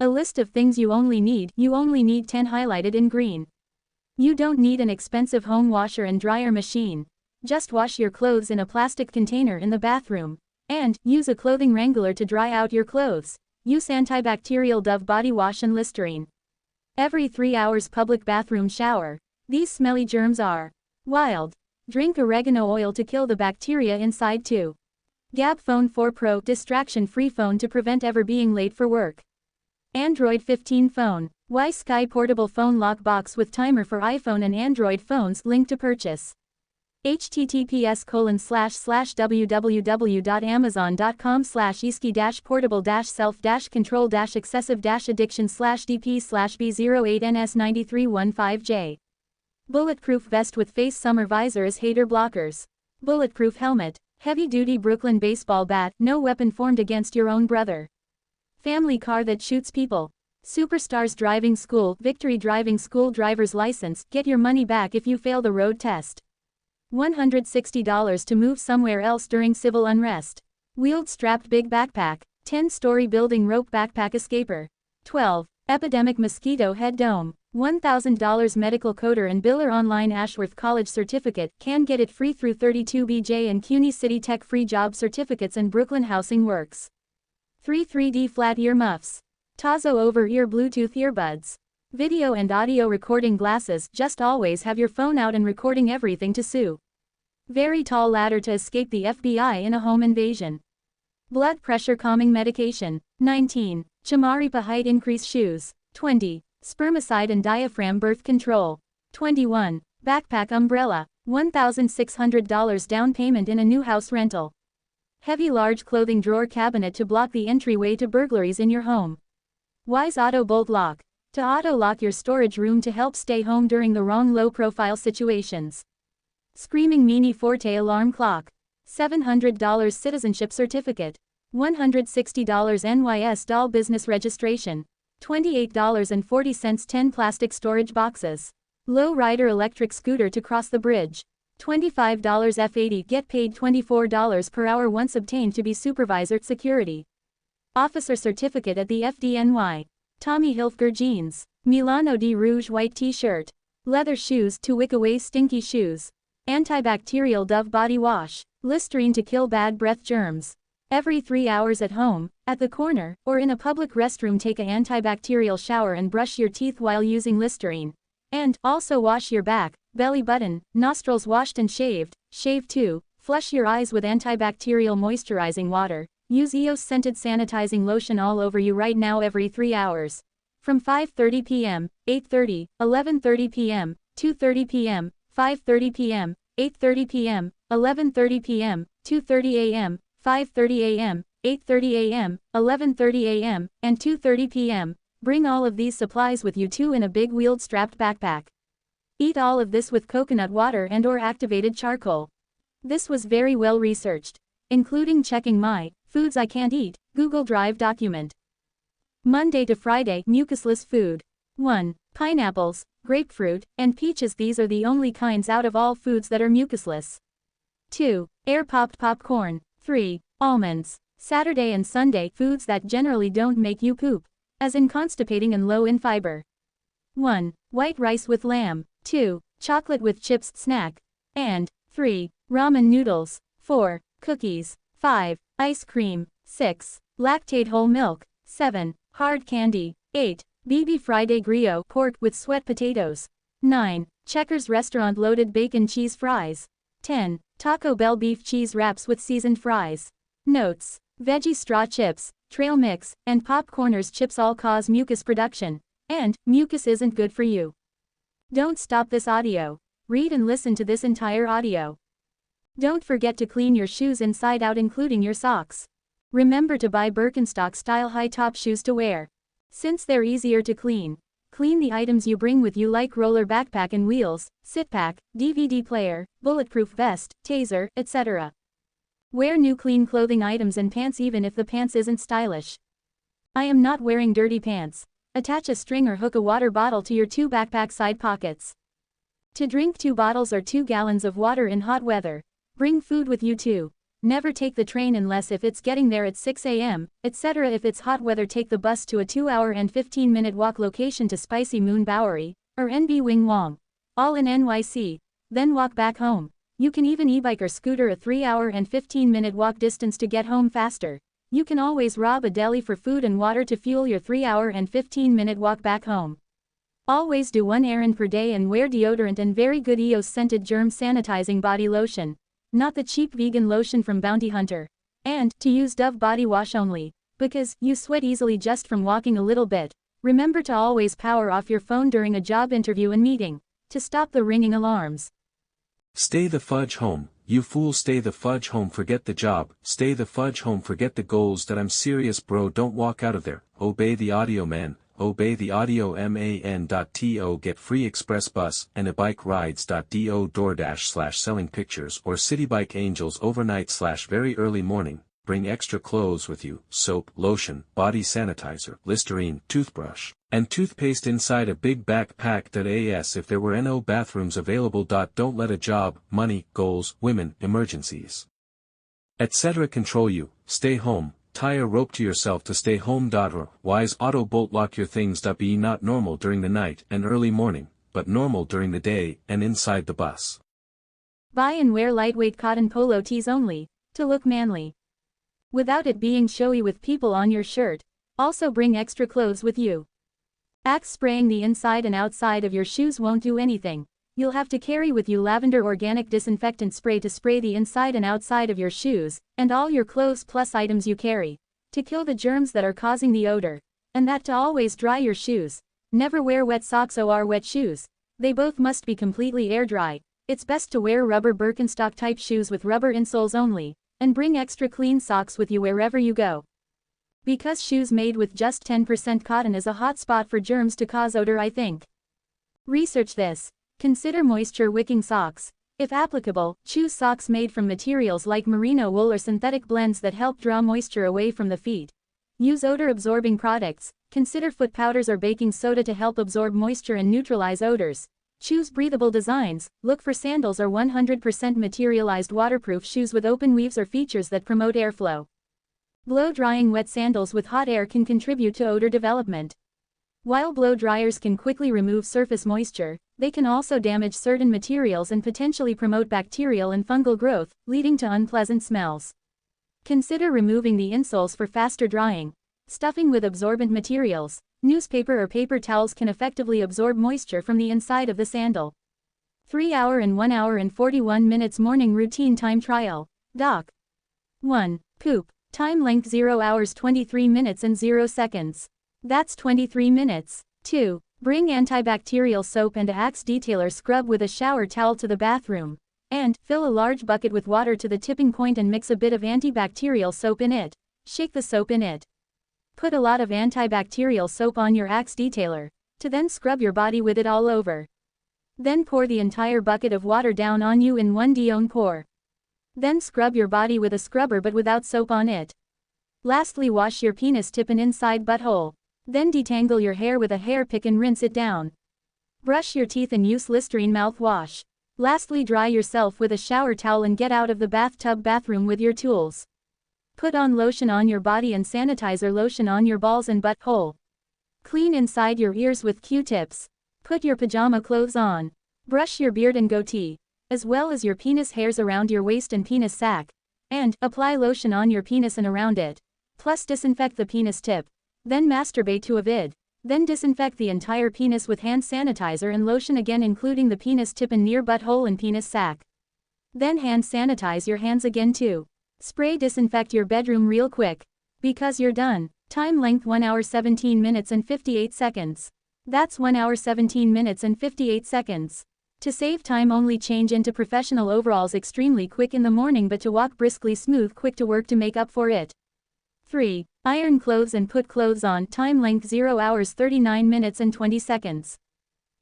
A list of things you only need 10 highlighted in green. You don't need an expensive home washer and dryer machine. Just wash your clothes in a plastic container in the bathroom. And, use a clothing wrangler to dry out your clothes. Use antibacterial Dove body wash and Listerine. Every 3 hours public bathroom shower. These smelly germs are wild. Drink oregano oil to kill the bacteria inside too. Gab Phone 4 Pro distraction-free phone to prevent ever being late for work. Android 15 phone. Sky portable phone lock box with timer for iPhone and Android phones. Link to purchase. https://www.amazon.com/eski-portable-self-control-excessive-addiction/dp/b08ns9315j. Bulletproof vest with face summer visor as hater blockers. Bulletproof helmet. Heavy-duty Brooklyn baseball bat, no weapon formed against your own brother. Family car that shoots people. Superstars driving school, Victory driving school driver's license, get your money back if you fail the road test. $160 to move somewhere else during civil unrest. Wheeled strapped big backpack, 10-story building rope backpack escaper. 12. Epidemic mosquito head dome. $1,000 medical coder and biller online Ashworth College certificate, can get it free through 32BJ and CUNY City Tech free job certificates and Brooklyn Housing Works. 3 3D flat ear muffs. Tazo over-ear Bluetooth earbuds. Video and audio recording glasses, just always have your phone out and recording everything to sue. Very tall ladder to escape the FBI in a home invasion. Blood pressure calming medication. 19. Chamaripa height increase shoes. 20. Spermicide and diaphragm birth control. 21. Backpack umbrella. $1,600 down payment in a new house rental. Heavy large clothing drawer cabinet to block the entryway to burglaries in your home. Wise auto bolt lock. To auto-lock your storage room to help stay home during the wrong low-profile situations. Screaming Mini Forte alarm clock. $700 citizenship certificate. $160 NYS doll business registration. $28.40 10 plastic storage boxes. Low rider electric scooter to cross the bridge. $25 F80 get paid $24 per hour once obtained to be supervisor security. Officer certificate at the FDNY. Tommy Hilfiger jeans. Milano di Rouge white t-shirt. Leather shoes to wick away stinky shoes. Antibacterial Dove body wash. Listerine to kill bad breath germs. Every 3 hours at home, at the corner, or in a public restroom take an antibacterial shower and brush your teeth while using Listerine. And, also wash your back, belly button, nostrils washed and shaved, shave too, flush your eyes with antibacterial moisturizing water. Use EOS scented sanitizing lotion all over you right now every 3 hours. From 5:30 p.m., 8:30, 11:30 p.m., 2:30 p.m., 5:30 p.m., 8:30 p.m., 11:30 p.m., 2:30 a.m., 5:30 a.m., 8:30 a.m., 11:30 a.m., and 2:30 p.m. Bring all of these supplies with you too in a big wheeled strapped backpack. Eat all of this with coconut water and/or activated charcoal. This was very well researched, including checking my Foods I Can't Eat Google Drive document. Monday to Friday mucusless food. 1. Pineapples, grapefruit, and peaches. These are the only kinds out of all foods that are mucusless. 2. Air-popped popcorn. 3. Almonds. Saturday and Sunday foods that generally don't make you poop, as in constipating and low in fiber. 1. White rice with lamb. 2. Chocolate with chips snack. And 3. Ramen noodles. 4. Cookies. 5. Ice cream. 6. Lactate whole milk. 7. Hard candy. 8. BB Friday Griot pork with sweat potatoes. 9. Checkers restaurant loaded bacon cheese fries. 10. Taco Bell beef cheese wraps with seasoned fries. Notes. Veggie straw chips, trail mix, and popcorners chips all cause mucus production. And, mucus isn't good for you. Don't stop this audio. Read and listen to this entire audio. Don't forget to clean your shoes inside out including your socks. Remember to buy Birkenstock-style high-top shoes to wear. Since they're easier to clean. Clean the items you bring with you like roller backpack and wheels, sit pack, DVD player, bulletproof vest, taser, etc. Wear new clean clothing items and pants even if the pants isn't stylish. I am not wearing dirty pants. Attach a string or hook a water bottle to your 2 backpack side pockets. To drink 2 bottles or 2 gallons of water in hot weather. Bring food with you too. Never take the train unless if it's getting there at 6 a.m., etc. If it's hot weather, take the bus to a 2-hour and 15-minute walk location to Spicy Moon Bowery, or NB Wing Wong, all in NYC, then walk back home. You can even e-bike or scooter a 3-hour and 15-minute walk distance to get home faster. You can always rob a deli for food and water to fuel your 3-hour and 15-minute walk back home. Always do one errand per day and wear deodorant and very good EOS scented germ sanitizing body lotion. Not the cheap vegan lotion from Bounty Hunter. And, to use Dove body wash only. Because, you sweat easily just from walking a little bit. Remember to always power off your phone during a job interview and meeting. To stop the ringing alarms. Stay the fudge home, you fool, stay the fudge home, forget the job, stay the fudge home, forget the goals, that I'm serious bro, don't walk out of there, obey the audio man, obey the audio man.to, get free express bus and a bike rides.do, DoorDash/selling pictures or City Bike Angels overnight/very early morning, bring extra clothes with you, soap, lotion, body sanitizer, Listerine, toothbrush, and toothpaste inside a big backpack. As if there were no bathrooms available. Don't let a job, money, goals, women, emergencies, etc. control you. Stay home, tie a rope to yourself to stay home. Or wise auto bolt lock your things. Be not normal during the night and early morning, but normal during the day and inside the bus. Buy and wear lightweight cotton polo tees only, to look manly, without it being showy with people on your shirt. Also bring extra clothes with you. Axe spraying the inside and outside of your shoes won't do anything. You'll have to carry with you lavender organic disinfectant spray to spray the inside and outside of your shoes, and all your clothes plus items you carry, to kill the germs that are causing the odor. And that to always dry your shoes. Never wear wet socks or wet shoes. They both must be completely air dry. It's best to wear rubber Birkenstock type shoes with rubber insoles only, and bring extra clean socks with you wherever you go. Because shoes made with just 10% cotton is a hot spot for germs to cause odor, I think. Research this. Consider moisture wicking socks. If applicable, choose socks made from materials like merino wool or synthetic blends that help draw moisture away from the feet. Use odor-absorbing products. Consider foot powders or baking soda to help absorb moisture and neutralize odors. Choose breathable designs. Look for sandals or 100% materialized waterproof shoes with open weaves or features that promote airflow. Blow-drying wet sandals with hot air can contribute to odor development. While blow dryers can quickly remove surface moisture, they can also damage certain materials and potentially promote bacterial and fungal growth, leading to unpleasant smells. Consider removing the insoles for faster drying. Stuffing with absorbent materials. Newspaper or paper towels can effectively absorb moisture from the inside of the sandal. 3-hour and 1 hour and 41 minutes morning routine time trial. Doc. 1. Poop. Time length 0 hours 23 minutes and 0 seconds. That's 23 minutes. 2. Bring antibacterial soap and a Axe detailer scrub with a shower towel to the bathroom. And, fill a large bucket with water to the tipping point and mix a bit of antibacterial soap in it. Shake the soap in it. Put a lot of antibacterial soap on your Axe detailer, to then scrub your body with it all over. Then pour the entire bucket of water down on you in one down pour. Then scrub your body with a scrubber but without soap on it. Lastly, wash your penis tip and inside butthole. Then detangle your hair with a hair pick and rinse it down. Brush your teeth and use Listerine mouthwash. Lastly, dry yourself with a shower towel and get out of the bathroom with your tools. Put on lotion on your body and sanitizer lotion on your balls and butthole. Clean inside your ears with Q-tips. Put your pajama clothes on. Brush your beard and goatee, as well as your penis hairs around your waist and penis sac. And, apply lotion on your penis and around it. Plus disinfect the penis tip. Then masturbate to a vid. Then disinfect the entire penis with hand sanitizer and lotion again, including the penis tip and near butthole and penis sac. Then hand sanitize your hands again too. Spray disinfect your bedroom real quick. Because you're done. Time length 1 hour 17 minutes and 58 seconds. That's 1 hour 17 minutes and 58 seconds. To save time, only change into professional overalls extremely quick in the morning, but to walk briskly smooth quick to work to make up for it. 3. Iron clothes and put clothes on. Time length 0 hours 39 minutes and 20 seconds.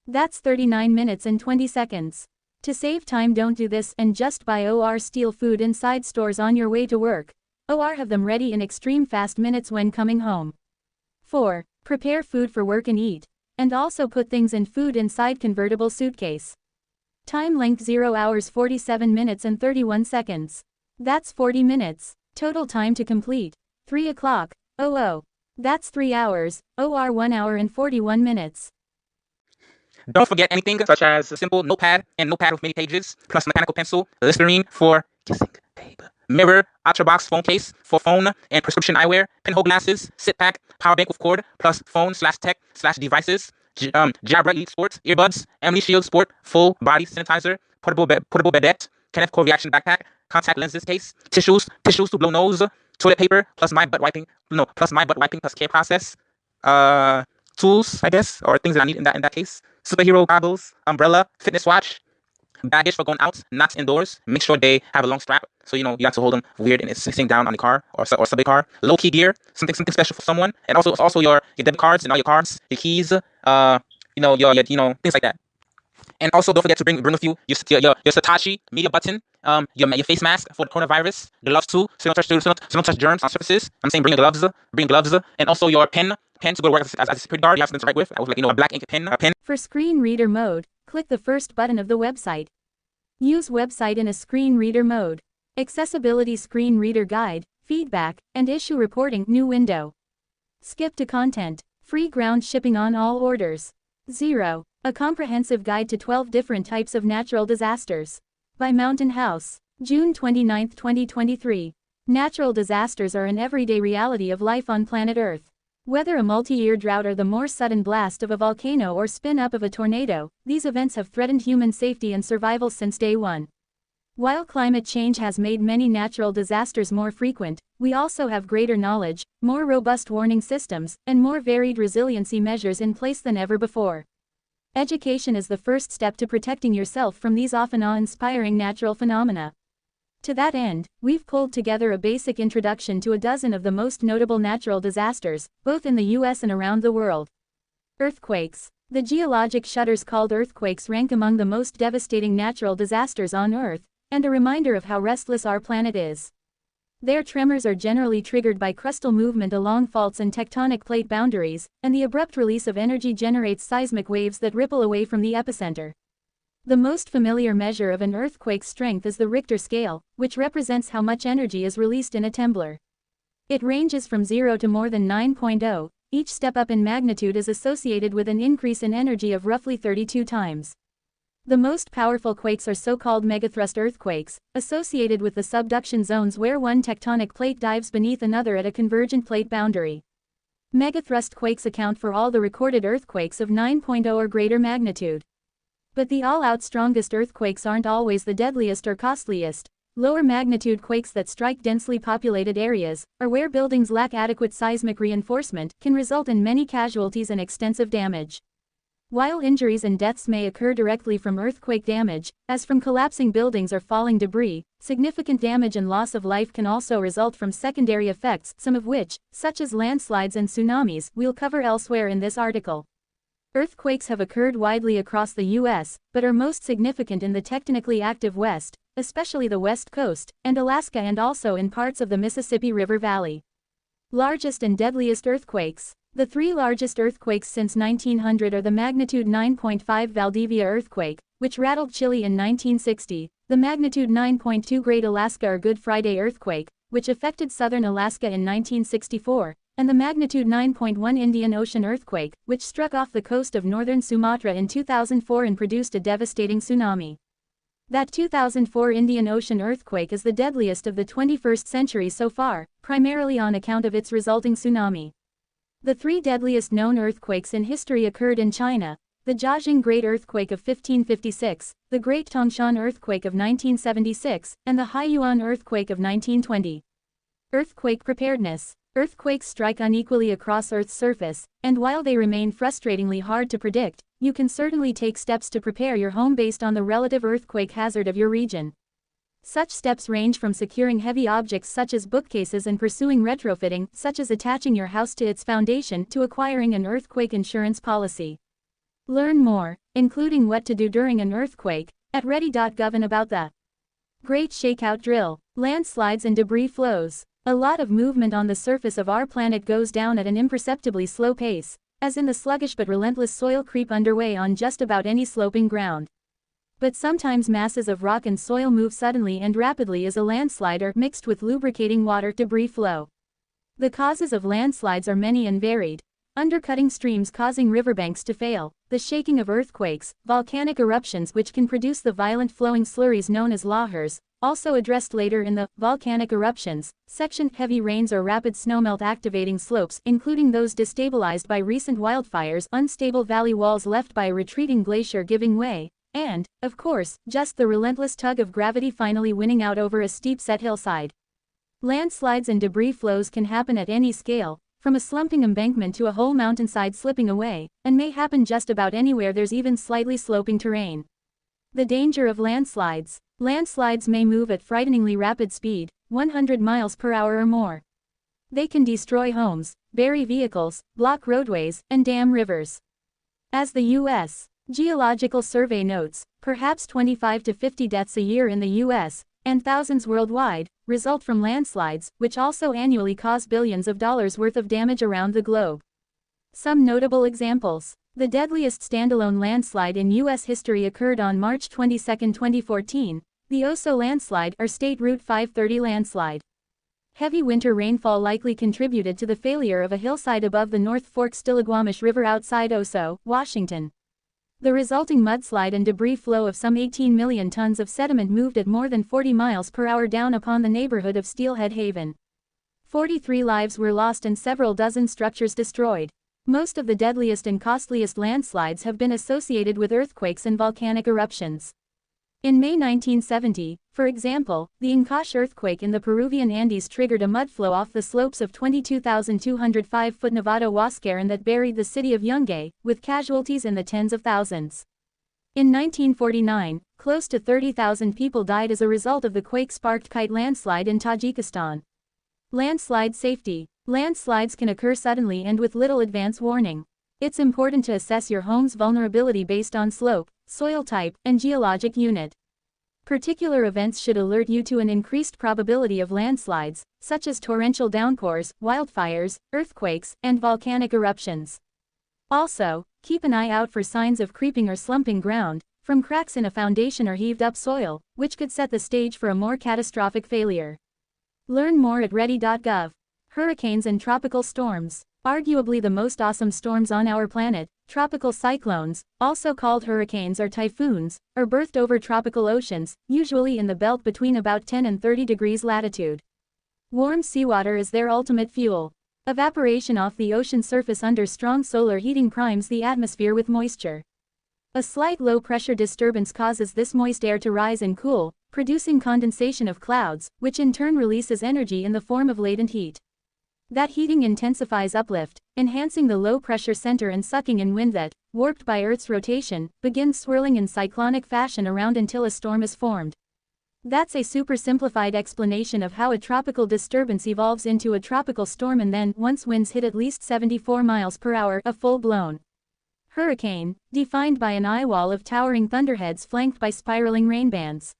That's 39 minutes and 20 seconds. To save time, don't do this and just buy or steal food inside stores on your way to work. Or have them ready in extreme fast minutes when coming home. 4. Prepare food for work and eat. And also put things in food inside convertible suitcase. Time length 0 hours 47 minutes and 31 seconds. That's 40 minutes. Total time to complete. 3 o'clock. Oh. That's 3 hours, or 1 hour and 41 minutes. Don't forget anything such as a simple notepad and notepad with many pages, plus mechanical pencil, Listerine for kissing paper, mirror, OtterBox phone case for phone and prescription eyewear, pinhole glasses, sit pack, power bank with cord, plus phone/tech/devices, Jabra Elite Sports, earbuds, Emily Shield Sport, full body sanitizer, portable bedette, Kenneth Core reaction backpack, contact lenses case, tissues to blow nose, toilet paper, plus my butt wiping plus care process, tools, I guess, or things that I need in that case. Superhero goggles, umbrella, fitness watch, baggage for going out, not indoors. Make sure they have a long strap, so you have to hold them weird and it's sitting down on the car or subway car. Low key gear, something special for someone, and also your debit cards and all your cards, your keys, your things like that. And also, don't forget to bring with you your Satoshi media button, your face mask for the coronavirus, gloves too, so you don't touch germs on surfaces. I'm saying bring gloves, and also your pen to go to work as a security guard. You have something to write with. I was a black ink pen, For screen reader mode, click the first button of the website. Use website in a screen reader mode. Accessibility screen reader guide, feedback, and issue reporting new window. Skip to content. Free ground shipping on all orders. 0. A comprehensive guide to 12 different types of natural disasters. By Mountain House. June 29, 2023. Natural disasters are an everyday reality of life on planet Earth. Whether a multi-year drought or the more sudden blast of a volcano or spin-up of a tornado, these events have threatened human safety and survival since day one. While climate change has made many natural disasters more frequent, we also have greater knowledge, more robust warning systems, and more varied resiliency measures in place than ever before. Education is the first step to protecting yourself from these often awe-inspiring natural phenomena. To that end, we've pulled together a basic introduction to a dozen of the most notable natural disasters, both in the US and around the world. Earthquakes. The geologic shudders called earthquakes rank among the most devastating natural disasters on Earth, and a reminder of how restless our planet is. Their tremors are generally triggered by crustal movement along faults and tectonic plate boundaries, and the abrupt release of energy generates seismic waves that ripple away from the epicenter. The most familiar measure of an earthquake's strength is the Richter scale, which represents how much energy is released in a temblor. It ranges from 0 to more than 9.0. Each step up in magnitude is associated with an increase in energy of roughly 32 times. The most powerful quakes are so-called megathrust earthquakes, associated with the subduction zones where one tectonic plate dives beneath another at a convergent plate boundary. Megathrust quakes account for all the recorded earthquakes of 9.0 or greater magnitude. But the all-out strongest earthquakes aren't always the deadliest or costliest. Lower magnitude quakes that strike densely populated areas, or where buildings lack adequate seismic reinforcement, can result in many casualties and extensive damage. While injuries and deaths may occur directly from earthquake damage, as from collapsing buildings or falling debris, significant damage and loss of life can also result from secondary effects, some of which, such as landslides and tsunamis, we'll cover elsewhere in this article. Earthquakes have occurred widely across the U.S., but are most significant in the tectonically active West, especially the West Coast, and Alaska, and also in parts of the Mississippi River Valley. Largest and deadliest earthquakes. The three largest earthquakes since 1900 are the magnitude 9.5 Valdivia earthquake, which rattled Chile in 1960, the magnitude 9.2 Great Alaska or Good Friday earthquake, which affected southern Alaska in 1964, and the magnitude 9.1 Indian Ocean earthquake, which struck off the coast of northern Sumatra in 2004 and produced a devastating tsunami. That 2004 Indian Ocean earthquake is the deadliest of the 21st century so far, primarily on account of its resulting tsunami. The three deadliest known earthquakes in history occurred in China: the Jiaxing Great Earthquake of 1556, the Great Tongshan Earthquake of 1976, and the Haiyuan Earthquake of 1920. Earthquake preparedness. Earthquakes strike unequally across Earth's surface, and while they remain frustratingly hard to predict, you can certainly take steps to prepare your home based on the relative earthquake hazard of your region. Such steps range from securing heavy objects such as bookcases and pursuing retrofitting, such as attaching your house to its foundation, to acquiring an earthquake insurance policy. Learn more, including what to do during an earthquake, at ready.gov and about the Great Shakeout Drill. Landslides and debris flows. A lot of movement on the surface of our planet goes down at an imperceptibly slow pace, as in the sluggish but relentless soil creep underway on just about any sloping ground. But sometimes masses of rock and soil move suddenly and rapidly as a landslide or mixed with lubricating water debris flow. The causes of landslides are many and varied. Undercutting streams causing riverbanks to fail, the shaking of earthquakes, volcanic eruptions which can produce the violent flowing slurries known as lahars, also addressed later in the volcanic eruptions section, heavy rains or rapid snowmelt activating slopes including those destabilized by recent wildfires, unstable valley walls left by a retreating glacier giving way, and, of course, just the relentless tug of gravity finally winning out over a steep-set hillside. Landslides and debris flows can happen at any scale, from a slumping embankment to a whole mountainside slipping away, and may happen just about anywhere there's even slightly sloping terrain. The danger of landslides. Landslides may move at frighteningly rapid speed, 100 miles per hour or more. They can destroy homes, bury vehicles, block roadways, and dam rivers. As the U.S. Geological Survey notes, perhaps 25 to 50 deaths a year in the U.S., and thousands worldwide, result from landslides, which also annually cause billions of dollars worth of damage around the globe. Some notable examples. The deadliest standalone landslide in U.S. history occurred on March 22, 2014, the Oso landslide or State Route 530 landslide. Heavy winter rainfall likely contributed to the failure of a hillside above the North Fork Stillaguamish River outside Oso, Washington. The resulting mudslide and debris flow of some 18 million tons of sediment moved at more than 40 miles per hour down upon the neighborhood of Steelhead Haven. 43 lives were lost and several dozen structures destroyed. Most of the deadliest and costliest landslides have been associated with earthquakes and volcanic eruptions. In May 1970, for example, the Ancash earthquake in the Peruvian Andes triggered a mudflow off the slopes of 22,205-foot Nevada Huascarán that buried the city of Yungay, with casualties in the tens of thousands. In 1949, close to 30,000 people died as a result of the quake-sparked Kite landslide in Tajikistan. Landslide safety. Landslides can occur suddenly and with little advance warning. It's important to assess your home's vulnerability based on slope, soil type, and geologic unit. Particular events should alert you to an increased probability of landslides, such as torrential downpours, wildfires, earthquakes, and volcanic eruptions. Also, keep an eye out for signs of creeping or slumping ground, from cracks in a foundation or heaved-up soil, which could set the stage for a more catastrophic failure. Learn more at ready.gov. Hurricanes and tropical storms. Arguably the most awesome storms on our planet, tropical cyclones, also called hurricanes or typhoons, are birthed over tropical oceans, usually in the belt between about 10 and 30 degrees latitude. Warm seawater is their ultimate fuel. Evaporation off the ocean surface under strong solar heating primes the atmosphere with moisture. A slight low-pressure disturbance causes this moist air to rise and cool, producing condensation of clouds, which in turn releases energy in the form of latent heat. That heating intensifies uplift, enhancing the low-pressure center and sucking in wind that, warped by Earth's rotation, begins swirling in cyclonic fashion around until a storm is formed. That's a super simplified explanation of how a tropical disturbance evolves into a tropical storm and then, once winds hit at least 74 miles per hour, a full-blown hurricane, defined by an eye wall of towering thunderheads flanked by spiraling rain bands.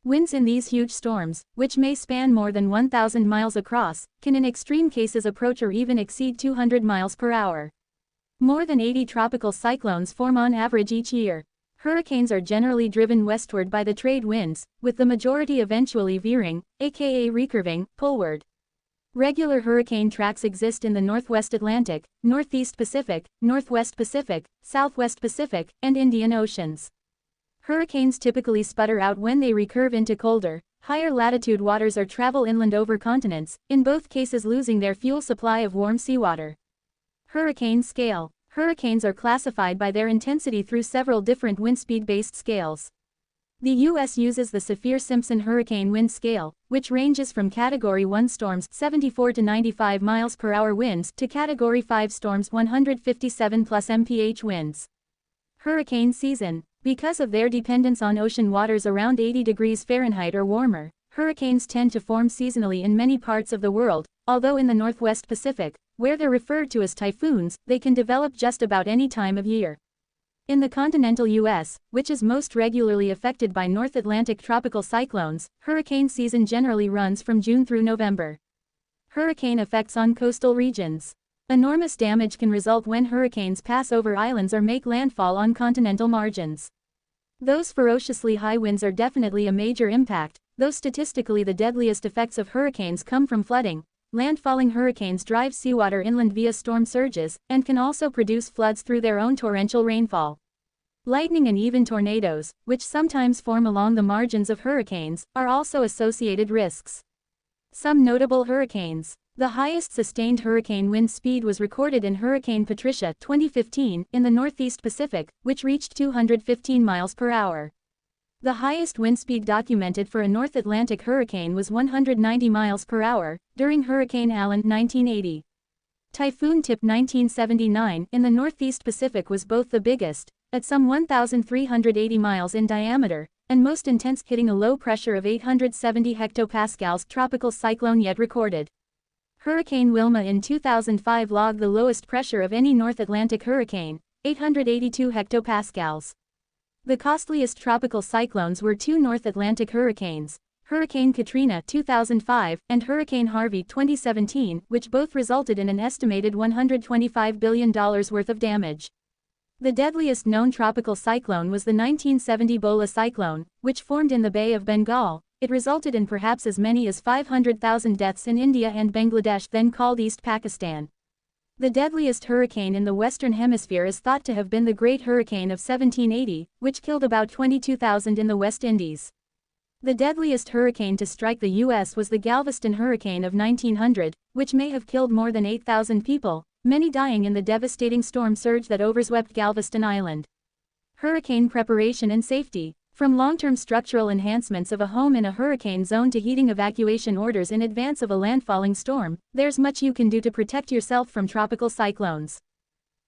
Winds in these huge storms, which may span more than 1,000 miles across, can in extreme cases approach or even exceed 200 miles per hour. More than 80 tropical cyclones form on average each year. Hurricanes are generally driven westward by the trade winds, with the majority eventually veering, aka recurving, poleward. Regular hurricane tracks exist in the Northwest Atlantic, Northeast Pacific, Northwest Pacific, Southwest Pacific, and Indian Oceans. Hurricanes typically sputter out when they recurve into colder, higher latitude waters or travel inland over continents, in both cases losing their fuel supply of warm seawater. Hurricane scale. Hurricanes are classified by their intensity through several different windspeed-based scales. The U.S. uses the Saffir-Simpson Hurricane Wind Scale, which ranges from Category 1 storms 74 to 95 miles per hour winds to Category 5 storms 157 plus mph winds. Hurricane season. Because of their dependence on ocean waters around 80 degrees Fahrenheit or warmer, hurricanes tend to form seasonally in many parts of the world, although in the Northwest Pacific, where they're referred to as typhoons, they can develop just about any time of year. In the continental U.S., which is most regularly affected by North Atlantic tropical cyclones, hurricane season generally runs from June through November. Hurricane effects on coastal regions. Enormous damage can result when hurricanes pass over islands or make landfall on continental margins. Those ferociously high winds are definitely a major impact, though statistically the deadliest effects of hurricanes come from flooding. Landfalling hurricanes drive seawater inland via storm surges, and can also produce floods through their own torrential rainfall. Lightning and even tornadoes, which sometimes form along the margins of hurricanes, are also associated risks. Some notable hurricanes. The highest sustained hurricane wind speed was recorded in Hurricane Patricia 2015 in the Northeast Pacific, which reached 215 miles per hour. The highest wind speed documented for a North Atlantic hurricane was 190 miles per hour, during Hurricane Allen 1980. Typhoon Tip 1979 in the Northeast Pacific was both the biggest, at some 1,380 miles in diameter, and most intense, hitting a low pressure of 870 hectopascals tropical cyclone yet recorded. Hurricane Wilma in 2005 logged the lowest pressure of any North Atlantic hurricane, 882 hectopascals. The costliest tropical cyclones were two North Atlantic hurricanes, Hurricane Katrina 2005 and Hurricane Harvey 2017, which both resulted in an estimated $125 billion worth of damage. The deadliest known tropical cyclone was the 1970 Bola cyclone, which formed in the Bay of Bengal. It resulted in perhaps as many as 500,000 deaths in India and Bangladesh, then called East Pakistan. The deadliest hurricane in the Western Hemisphere is thought to have been the Great Hurricane of 1780, which killed about 22,000 in the West Indies. The deadliest hurricane to strike the U.S. was the Galveston hurricane of 1900, which may have killed more than 8,000 people, many dying in the devastating storm surge that overswept Galveston Island. Hurricane preparation and safety. From long-term structural enhancements of a home in a hurricane zone to heating evacuation orders in advance of a landfalling storm, there's much you can do to protect yourself from tropical cyclones.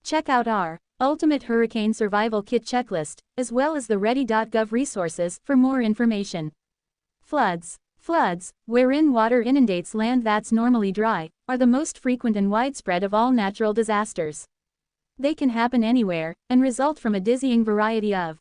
Check out our Ultimate Hurricane Survival Kit checklist, as well as the ready.gov resources for more information. Floods. Floods, wherein water inundates land that's normally dry, are the most frequent and widespread of all natural disasters. They can happen anywhere, and result from a dizzying variety of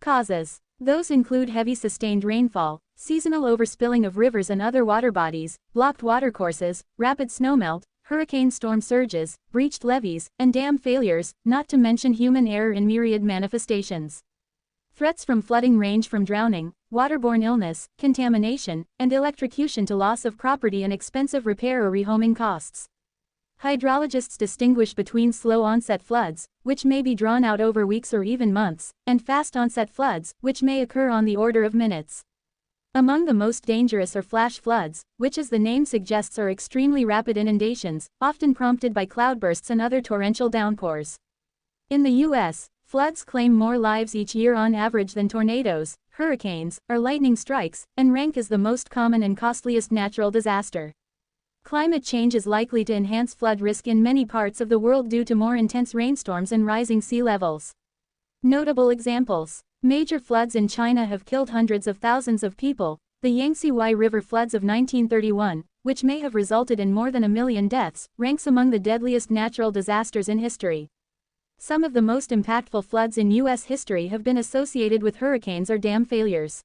causes. Those include heavy sustained rainfall, seasonal overspilling of rivers and other water bodies, blocked watercourses, rapid snowmelt, hurricane storm surges, breached levees, and dam failures, not to mention human error in myriad manifestations. Threats from flooding range from drowning, waterborne illness, contamination, and electrocution to loss of property and expensive repair or rehoming costs. Hydrologists distinguish between slow-onset floods, which may be drawn out over weeks or even months, and fast-onset floods, which may occur on the order of minutes. Among the most dangerous are flash floods, which as the name suggests are extremely rapid inundations, often prompted by cloudbursts and other torrential downpours. In the U.S., floods claim more lives each year on average than tornadoes, hurricanes, or lightning strikes, and rank as the most common and costliest natural disaster. Climate change is likely to enhance flood risk in many parts of the world due to more intense rainstorms and rising sea levels. Notable examples. Major floods in China have killed hundreds of thousands of people. The Yangtze River floods of 1931, which may have resulted in more than 1 million deaths, ranks among the deadliest natural disasters in history. Some of the most impactful floods in U.S. history have been associated with hurricanes or dam failures.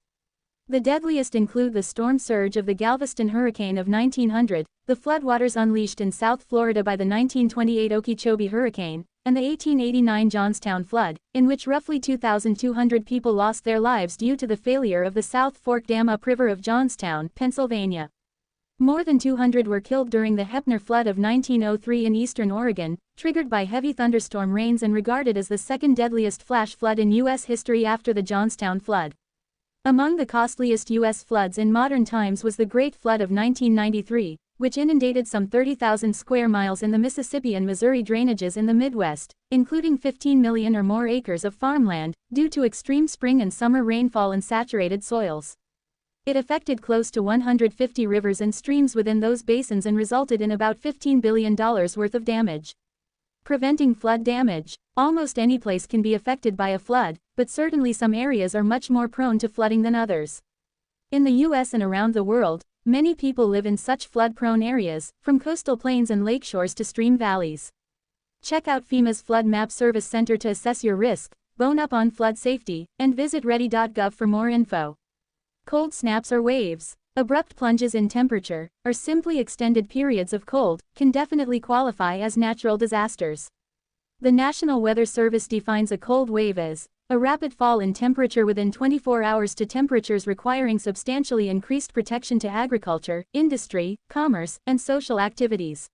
The deadliest include the storm surge of the Galveston hurricane of 1900, the floodwaters unleashed in South Florida by the 1928 Okeechobee hurricane, and the 1889 Johnstown flood, in which roughly 2,200 people lost their lives due to the failure of the South Fork Dam upriver of Johnstown, Pennsylvania. More than 200 were killed during the Heppner flood of 1903 in eastern Oregon, triggered by heavy thunderstorm rains and regarded as the second deadliest flash flood in U.S. history after the Johnstown flood. Among the costliest U.S. floods in modern times was the Great Flood of 1993, which inundated some 30,000 square miles in the Mississippi and Missouri drainages in the Midwest, including 15 million or more acres of farmland, due to extreme spring and summer rainfall and saturated soils. It affected close to 150 rivers and streams within those basins and resulted in about $15 billion worth of damage. Preventing flood damage. Almost any place can be affected by a flood, but certainly some areas are much more prone to flooding than others. In the U.S. and around the world, many people live in such flood-prone areas, from coastal plains and lakeshores to stream valleys. Check out FEMA's Flood Map Service Center to assess your risk, bone up on flood safety, and visit ready.gov for more info. Cold snaps or waves. Abrupt plunges in temperature, or simply extended periods of cold, can definitely qualify as natural disasters. The National Weather Service defines a cold wave as a rapid fall in temperature within 24 hours to temperatures requiring substantially increased protection to agriculture, industry, commerce, and social activities.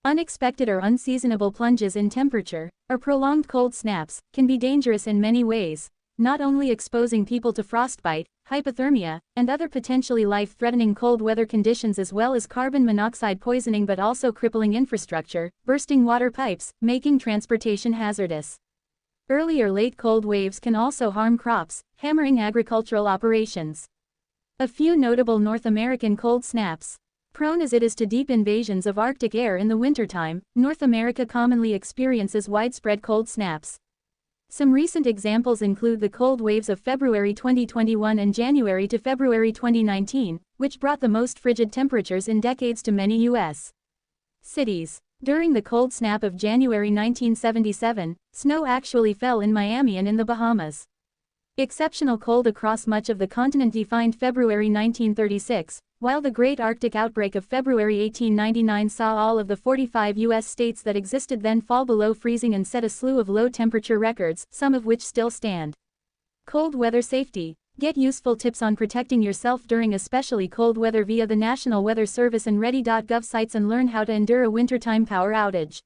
Unexpected or unseasonable plunges in temperature, or prolonged cold snaps, can be dangerous in many ways, not only exposing people to frostbite, hypothermia, and other potentially life-threatening cold weather conditions as well as carbon monoxide poisoning but also crippling infrastructure, bursting water pipes, making transportation hazardous. Early or late cold waves can also harm crops, hammering agricultural operations. A few notable North American cold snaps. Prone as it is to deep invasions of Arctic air in the wintertime, North America commonly experiences widespread cold snaps. Some recent examples include the cold waves of February 2021 and January to February 2019, which brought the most frigid temperatures in decades to many U.S. cities. During the cold snap of January 1977, snow actually fell in Miami and in the Bahamas. Exceptional cold across much of the continent defined February 1936, while the Great Arctic Outbreak of February 1899 saw all of the 45 U.S. states that existed then fall below freezing and set a slew of low-temperature records, some of which still stand. Cold weather safety. Get useful tips on protecting yourself during especially cold weather via the National Weather Service and ready.gov sites and learn how to endure a wintertime power outage.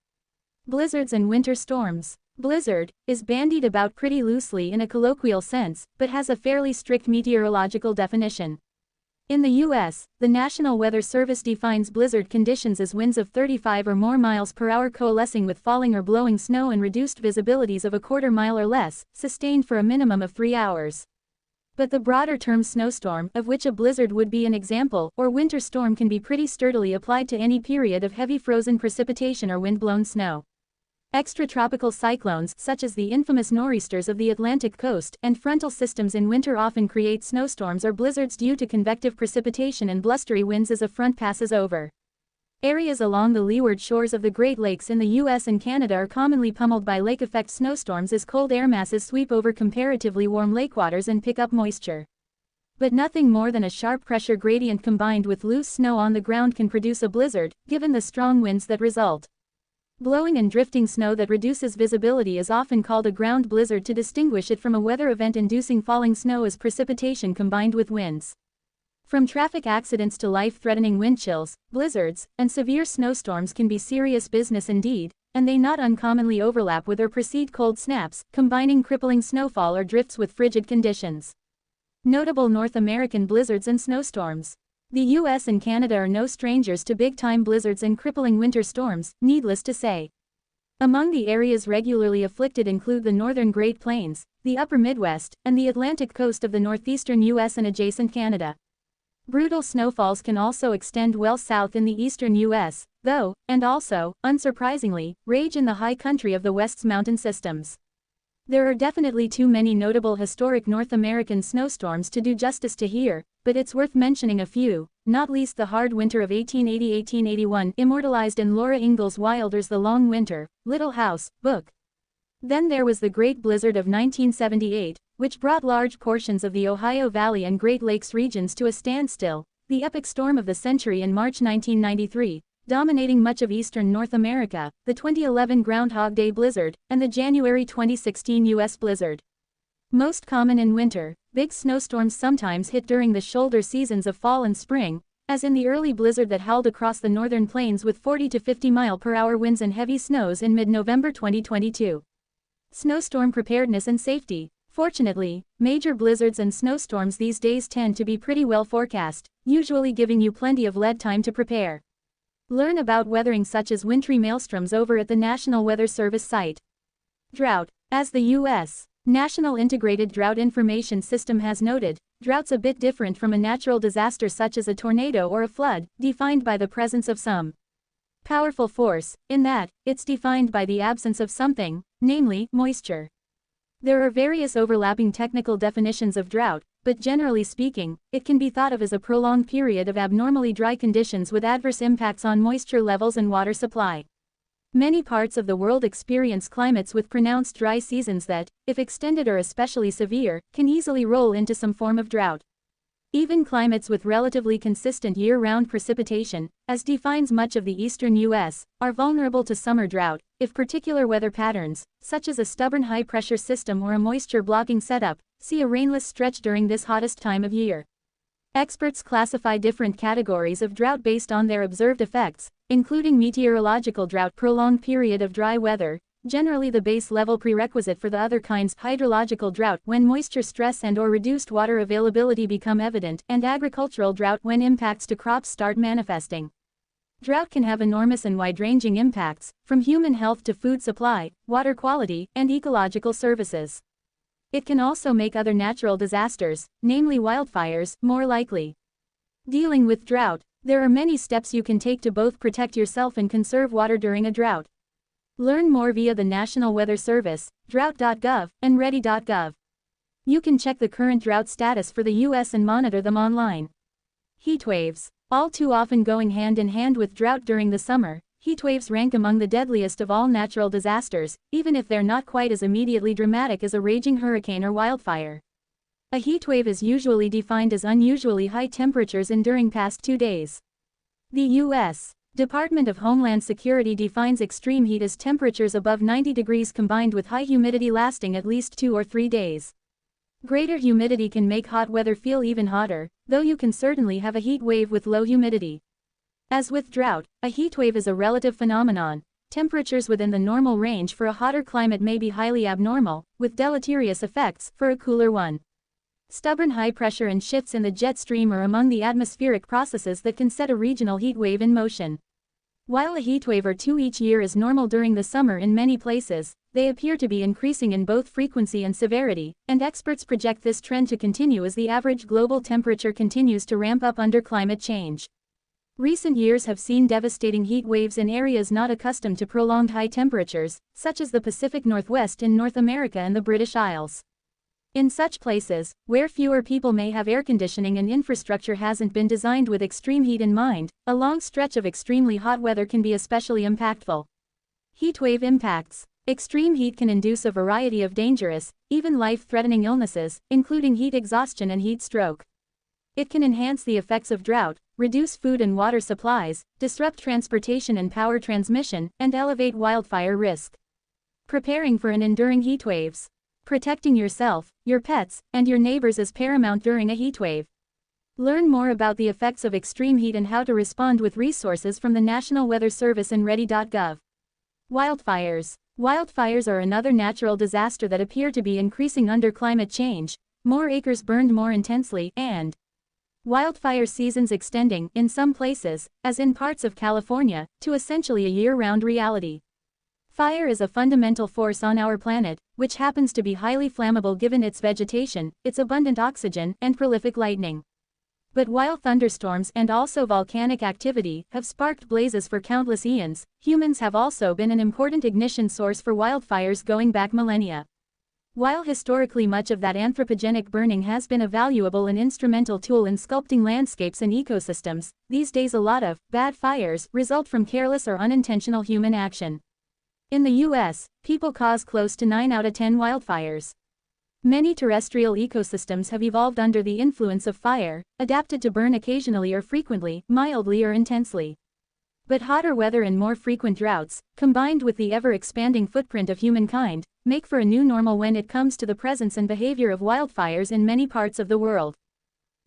Blizzards and winter storms. Blizzard is bandied about pretty loosely in a colloquial sense, but has a fairly strict meteorological definition. In the U.S., the National Weather Service defines blizzard conditions as winds of 35 or more miles per hour coalescing with falling or blowing snow and reduced visibilities of a quarter mile or less, sustained for a minimum of 3 hours. But the broader term snowstorm, of which a blizzard would be an example, or winter storm can be pretty sturdily applied to any period of heavy frozen precipitation or wind-blown snow. Extratropical cyclones, such as the infamous nor'easters of the Atlantic coast, and frontal systems in winter often create snowstorms or blizzards due to convective precipitation and blustery winds as a front passes over. Areas along the leeward shores of the Great Lakes in the U.S. and Canada are commonly pummeled by lake-effect snowstorms as cold air masses sweep over comparatively warm lakewaters and pick up moisture. But nothing more than a sharp pressure gradient combined with loose snow on the ground can produce a blizzard, given the strong winds that result. Blowing and drifting snow that reduces visibility is often called a ground blizzard to distinguish it from a weather event inducing falling snow as precipitation combined with winds. From traffic accidents to life-threatening wind chills, blizzards, and severe snowstorms can be serious business indeed, and they not uncommonly overlap with or precede cold snaps, combining crippling snowfall or drifts with frigid conditions. Notable North American blizzards and snowstorms. The U.S. and Canada are no strangers to big-time blizzards and crippling winter storms, needless to say. Among the areas regularly afflicted include the northern Great Plains, the upper Midwest, and the Atlantic coast of the northeastern U.S. and adjacent Canada. Brutal snowfalls can also extend well south in the eastern U.S., though, and also, unsurprisingly, rage in the high country of the West's mountain systems. There are definitely too many notable historic North American snowstorms to do justice to here, but it's worth mentioning a few, not least the hard winter of 1880-1881 immortalized in Laura Ingalls Wilder's The Long Winter, Little House, book. Then there was the Great Blizzard of 1978, which brought large portions of the Ohio Valley and Great Lakes regions to a standstill, the epic storm of the century in March 1993, dominating much of eastern North America, the 2011 Groundhog Day blizzard, and the January 2016 U.S. blizzard. Most common in winter, big snowstorms sometimes hit during the shoulder seasons of fall and spring, as in the early blizzard that howled across the northern plains with 40 to 50 mile-per-hour winds and heavy snows in mid-November 2022. Snowstorm preparedness and safety. Fortunately, major blizzards and snowstorms these days tend to be pretty well forecast, usually giving you plenty of lead time to prepare. Learn about weathering such as wintry maelstroms over at the National Weather Service site. Drought. As the U.S. National Integrated Drought Information System has noted, drought's a bit different from a natural disaster such as a tornado or a flood, defined by the presence of some powerful force, in that, it's defined by the absence of something, namely, moisture. There are various overlapping technical definitions of drought, but generally speaking, it can be thought of as a prolonged period of abnormally dry conditions with adverse impacts on moisture levels and water supply. Many parts of the world experience climates with pronounced dry seasons that, if extended or especially severe, can easily roll into some form of drought. Even climates with relatively consistent year-round precipitation, as defines much of the eastern U.S., are vulnerable to summer drought, if particular weather patterns, such as a stubborn high-pressure system or a moisture-blocking setup, see a rainless stretch during this hottest time of year. Experts classify different categories of drought based on their observed effects, including meteorological drought, prolonged period of dry weather, generally the base level prerequisite for the other kinds, hydrological drought when moisture stress and or reduced water availability become evident, and agricultural drought when impacts to crops start manifesting. Drought can have enormous and wide-ranging impacts, from human health to food supply, water quality, and ecological services. It can also make other natural disasters, namely wildfires, more likely. Dealing with drought, there are many steps you can take to both protect yourself and conserve water during a drought. Learn more via the National Weather Service, drought.gov, and ready.gov. You can check the current drought status for the U.S. and monitor them online. Heatwaves. All too often going hand in hand with drought during the summer, heatwaves rank among the deadliest of all natural disasters, even if they're not quite as immediately dramatic as a raging hurricane or wildfire. A heatwave is usually defined as unusually high temperatures enduring past 2 days. The U.S. Department of Homeland Security defines extreme heat as temperatures above 90 degrees combined with high humidity lasting at least 2 or 3 days. Greater humidity can make hot weather feel even hotter, though you can certainly have a heat wave with low humidity. As with drought, a heat wave is a relative phenomenon. Temperatures within the normal range for a hotter climate may be highly abnormal, with deleterious effects for a cooler one. Stubborn high pressure and shifts in the jet stream are among the atmospheric processes that can set a regional heat wave in motion. While a heat wave or two each year is normal during the summer in many places, they appear to be increasing in both frequency and severity, and experts project this trend to continue as the average global temperature continues to ramp up under climate change. Recent years have seen devastating heat waves in areas not accustomed to prolonged high temperatures, such as the Pacific Northwest in North America and the British Isles. In such places, where fewer people may have air conditioning and infrastructure hasn't been designed with extreme heat in mind, a long stretch of extremely hot weather can be especially impactful. Heatwave impacts. Extreme heat can induce a variety of dangerous, even life-threatening illnesses, including heat exhaustion and heat stroke. It can enhance the effects of drought, reduce food and water supplies, disrupt transportation and power transmission, and elevate wildfire risk. Preparing for an enduring heat waves. Protecting yourself, your pets, and your neighbors is paramount during a heatwave. Learn more about the effects of extreme heat and how to respond with resources from the National Weather Service and ready.gov. Wildfires. Wildfires are another natural disaster that appear to be increasing under climate change, more acres burned more intensely, and wildfire seasons extending, in some places, as in parts of California, to essentially a year-round reality. Fire is a fundamental force on our planet, which happens to be highly flammable given its vegetation, its abundant oxygen, and prolific lightning. But while thunderstorms and also volcanic activity have sparked blazes for countless eons, humans have also been an important ignition source for wildfires going back millennia. While historically much of that anthropogenic burning has been a valuable and instrumental tool in sculpting landscapes and ecosystems, these days a lot of bad fires result from careless or unintentional human action. In the U.S., people cause close to 9 out of 10 wildfires. Many terrestrial ecosystems have evolved under the influence of fire, adapted to burn occasionally or frequently, mildly or intensely. But hotter weather and more frequent droughts, combined with the ever-expanding footprint of humankind, make for a new normal when it comes to the presence and behavior of wildfires in many parts of the world.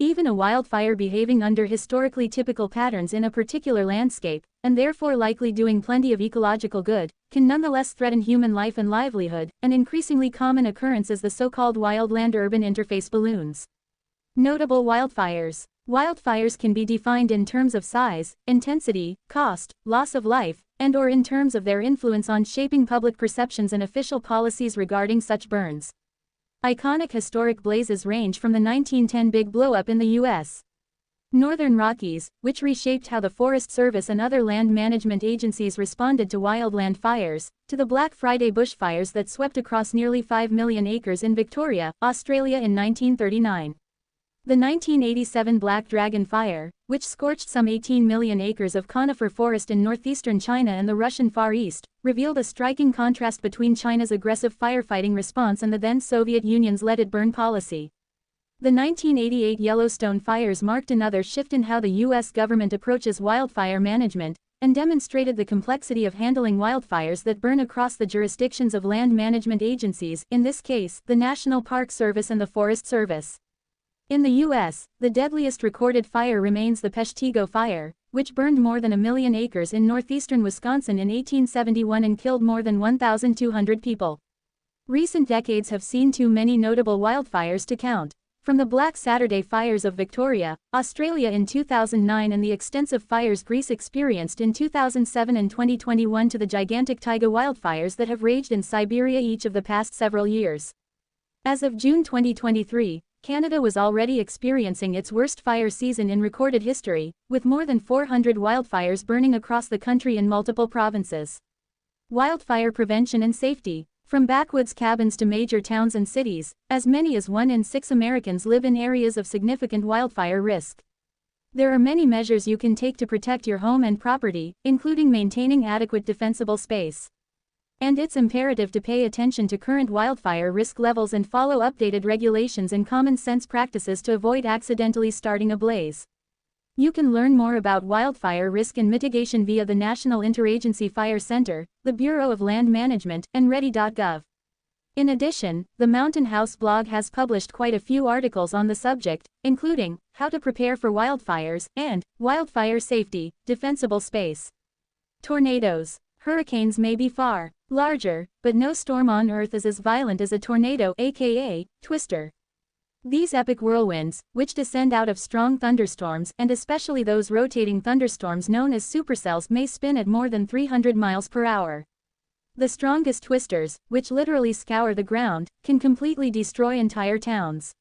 Even a wildfire behaving under historically typical patterns in a particular landscape, and therefore likely doing plenty of ecological good, can nonetheless threaten human life and livelihood. An increasingly common occurrence is the so-called wildland-urban interface balloons. Notable wildfires. Wildfires can be defined in terms of size, intensity, cost, loss of life, and/or in terms of their influence on shaping public perceptions and official policies regarding such burns. Iconic historic blazes range from the 1910 Big Blow-Up in the U.S. Northern Rockies, which reshaped how the Forest Service and other land management agencies responded to wildland fires, to the Black Friday bushfires that swept across nearly 5 million acres in Victoria, Australia in 1939. The 1987 Black Dragon Fire, which scorched some 18 million acres of conifer forest in northeastern China and the Russian Far East, revealed a striking contrast between China's aggressive firefighting response and the then Soviet Union's let-it-burn policy. The 1988 Yellowstone fires marked another shift in how the U.S. government approaches wildfire management, and demonstrated the complexity of handling wildfires that burn across the jurisdictions of land management agencies, in this case, the National Park Service and the Forest Service. In the U.S., the deadliest recorded fire remains the Peshtigo Fire, which burned more than 1 million acres in northeastern Wisconsin in 1871 and killed more than 1,200 people. Recent decades have seen too many notable wildfires to count. From the Black Saturday fires of Victoria, Australia in 2009 and the extensive fires Greece experienced in 2007 and 2021 to the gigantic taiga wildfires that have raged in Siberia each of the past several years. As of June 2023, Canada was already experiencing its worst fire season in recorded history, with more than 400 wildfires burning across the country in multiple provinces. Wildfire prevention and safety. From backwoods cabins to major towns and cities, as many as 1 in 6 Americans live in areas of significant wildfire risk. There are many measures you can take to protect your home and property, including maintaining adequate defensible space. And it's imperative to pay attention to current wildfire risk levels and follow updated regulations and common sense practices to avoid accidentally starting a blaze. You can learn more about wildfire risk and mitigation via the National Interagency Fire Center, the Bureau of Land Management, and Ready.gov. In addition, the Mountain House blog has published quite a few articles on the subject, including How to Prepare for Wildfires and Wildfire Safety, Defensible Space. Tornadoes. Hurricanes may be far larger, but no storm on Earth is as violent as a tornado, aka twister. These epic whirlwinds, which descend out of strong thunderstorms and especially those rotating thunderstorms known as supercells, may spin at more than 300 miles per hour. The strongest twisters, which literally scour the ground, can completely destroy entire towns.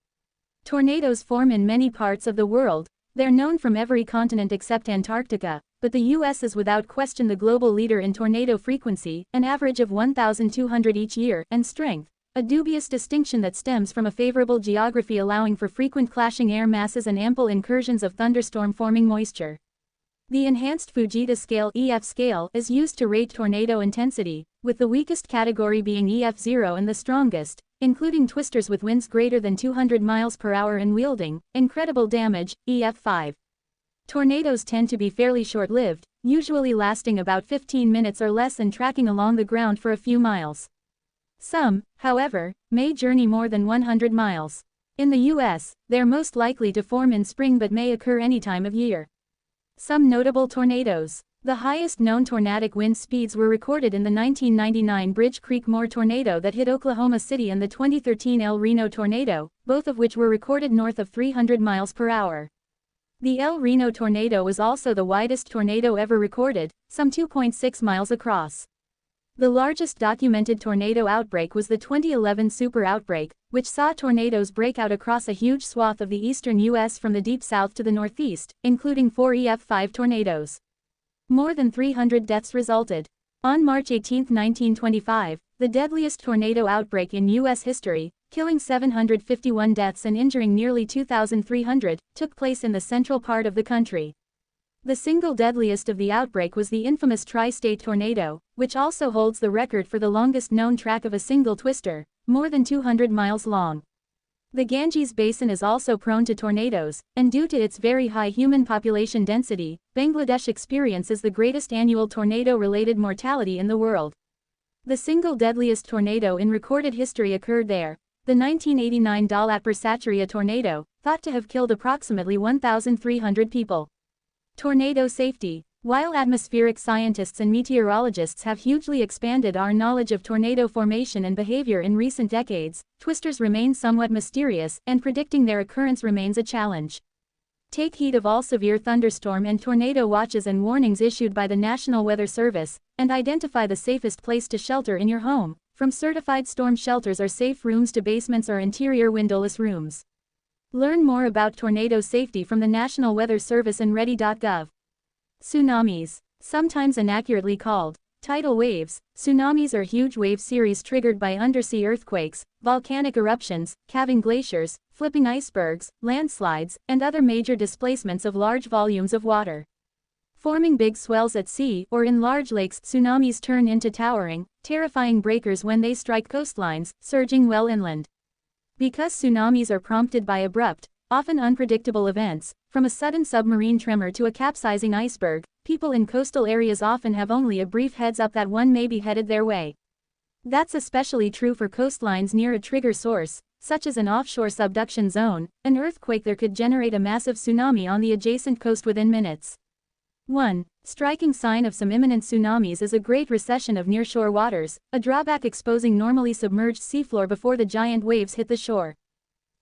Tornadoes form in many parts of the world. They're known from every continent except Antarctica, but the U.S. is without question the global leader in tornado frequency, an average of 1,200 each year, and strength. A dubious distinction that stems from a favorable geography allowing for frequent clashing air masses and ample incursions of thunderstorm-forming moisture. The enhanced Fujita scale (EF scale) is used to rate tornado intensity, with the weakest category being EF0 and the strongest, including twisters with winds greater than 200 miles per hour and wielding incredible damage, EF5. Tornadoes tend to be fairly short-lived, usually lasting about 15 minutes or less and tracking along the ground for a few miles. Some, however, may journey more than 100 miles. In the U.S., they're most likely to form in spring but may occur any time of year. Some notable tornadoes. The highest known tornadic wind speeds were recorded in the 1999 Bridge Creek Moore tornado that hit Oklahoma City and the 2013 El Reno tornado, both of which were recorded north of 300 miles per hour. The El Reno tornado was also the widest tornado ever recorded, some 2.6 miles across. The largest documented tornado outbreak was the 2011 super outbreak, which saw tornadoes break out across a huge swath of the eastern U.S. from the deep south to the northeast, including 4 EF5 tornadoes. More than 300 deaths resulted. On March 18, 1925, the deadliest tornado outbreak in U.S. history, killing 751 deaths and injuring nearly 2,300, took place in the central part of the country. The single deadliest of the outbreak was the infamous Tri-State tornado, which also holds the record for the longest known track of a single twister, more than 200 miles long. The Ganges Basin is also prone to tornadoes, and due to its very high human population density, Bangladesh experiences the greatest annual tornado-related mortality in the world. The single deadliest tornado in recorded history occurred there, the 1989 Daulatpur Satria tornado, thought to have killed approximately 1,300 people. Tornado safety. While atmospheric scientists and meteorologists have hugely expanded our knowledge of tornado formation and behavior in recent decades, twisters remain somewhat mysterious, and predicting their occurrence remains a challenge. Take heed of all severe thunderstorm and tornado watches and warnings issued by the National Weather Service, and identify the safest place to shelter in your home, from certified storm shelters or safe rooms to basements or interior windowless rooms. Learn more about tornado safety from the National Weather Service and Ready.gov. Tsunamis. Sometimes inaccurately called tidal waves, tsunamis are huge wave series triggered by undersea earthquakes, volcanic eruptions, calving glaciers, flipping icebergs, landslides, and other major displacements of large volumes of water. Forming big swells at sea or in large lakes, tsunamis turn into towering, terrifying breakers when they strike coastlines, surging well inland. Because tsunamis are prompted by abrupt, often unpredictable events, from a sudden submarine tremor to a capsizing iceberg, people in coastal areas often have only a brief heads-up that one may be headed their way. That's especially true for coastlines near a trigger source, such as an offshore subduction zone. An earthquake there could generate a massive tsunami on the adjacent coast within minutes. 1. Striking sign of some imminent tsunamis is a great recession of nearshore waters, a drawback exposing normally submerged seafloor before the giant waves hit the shore.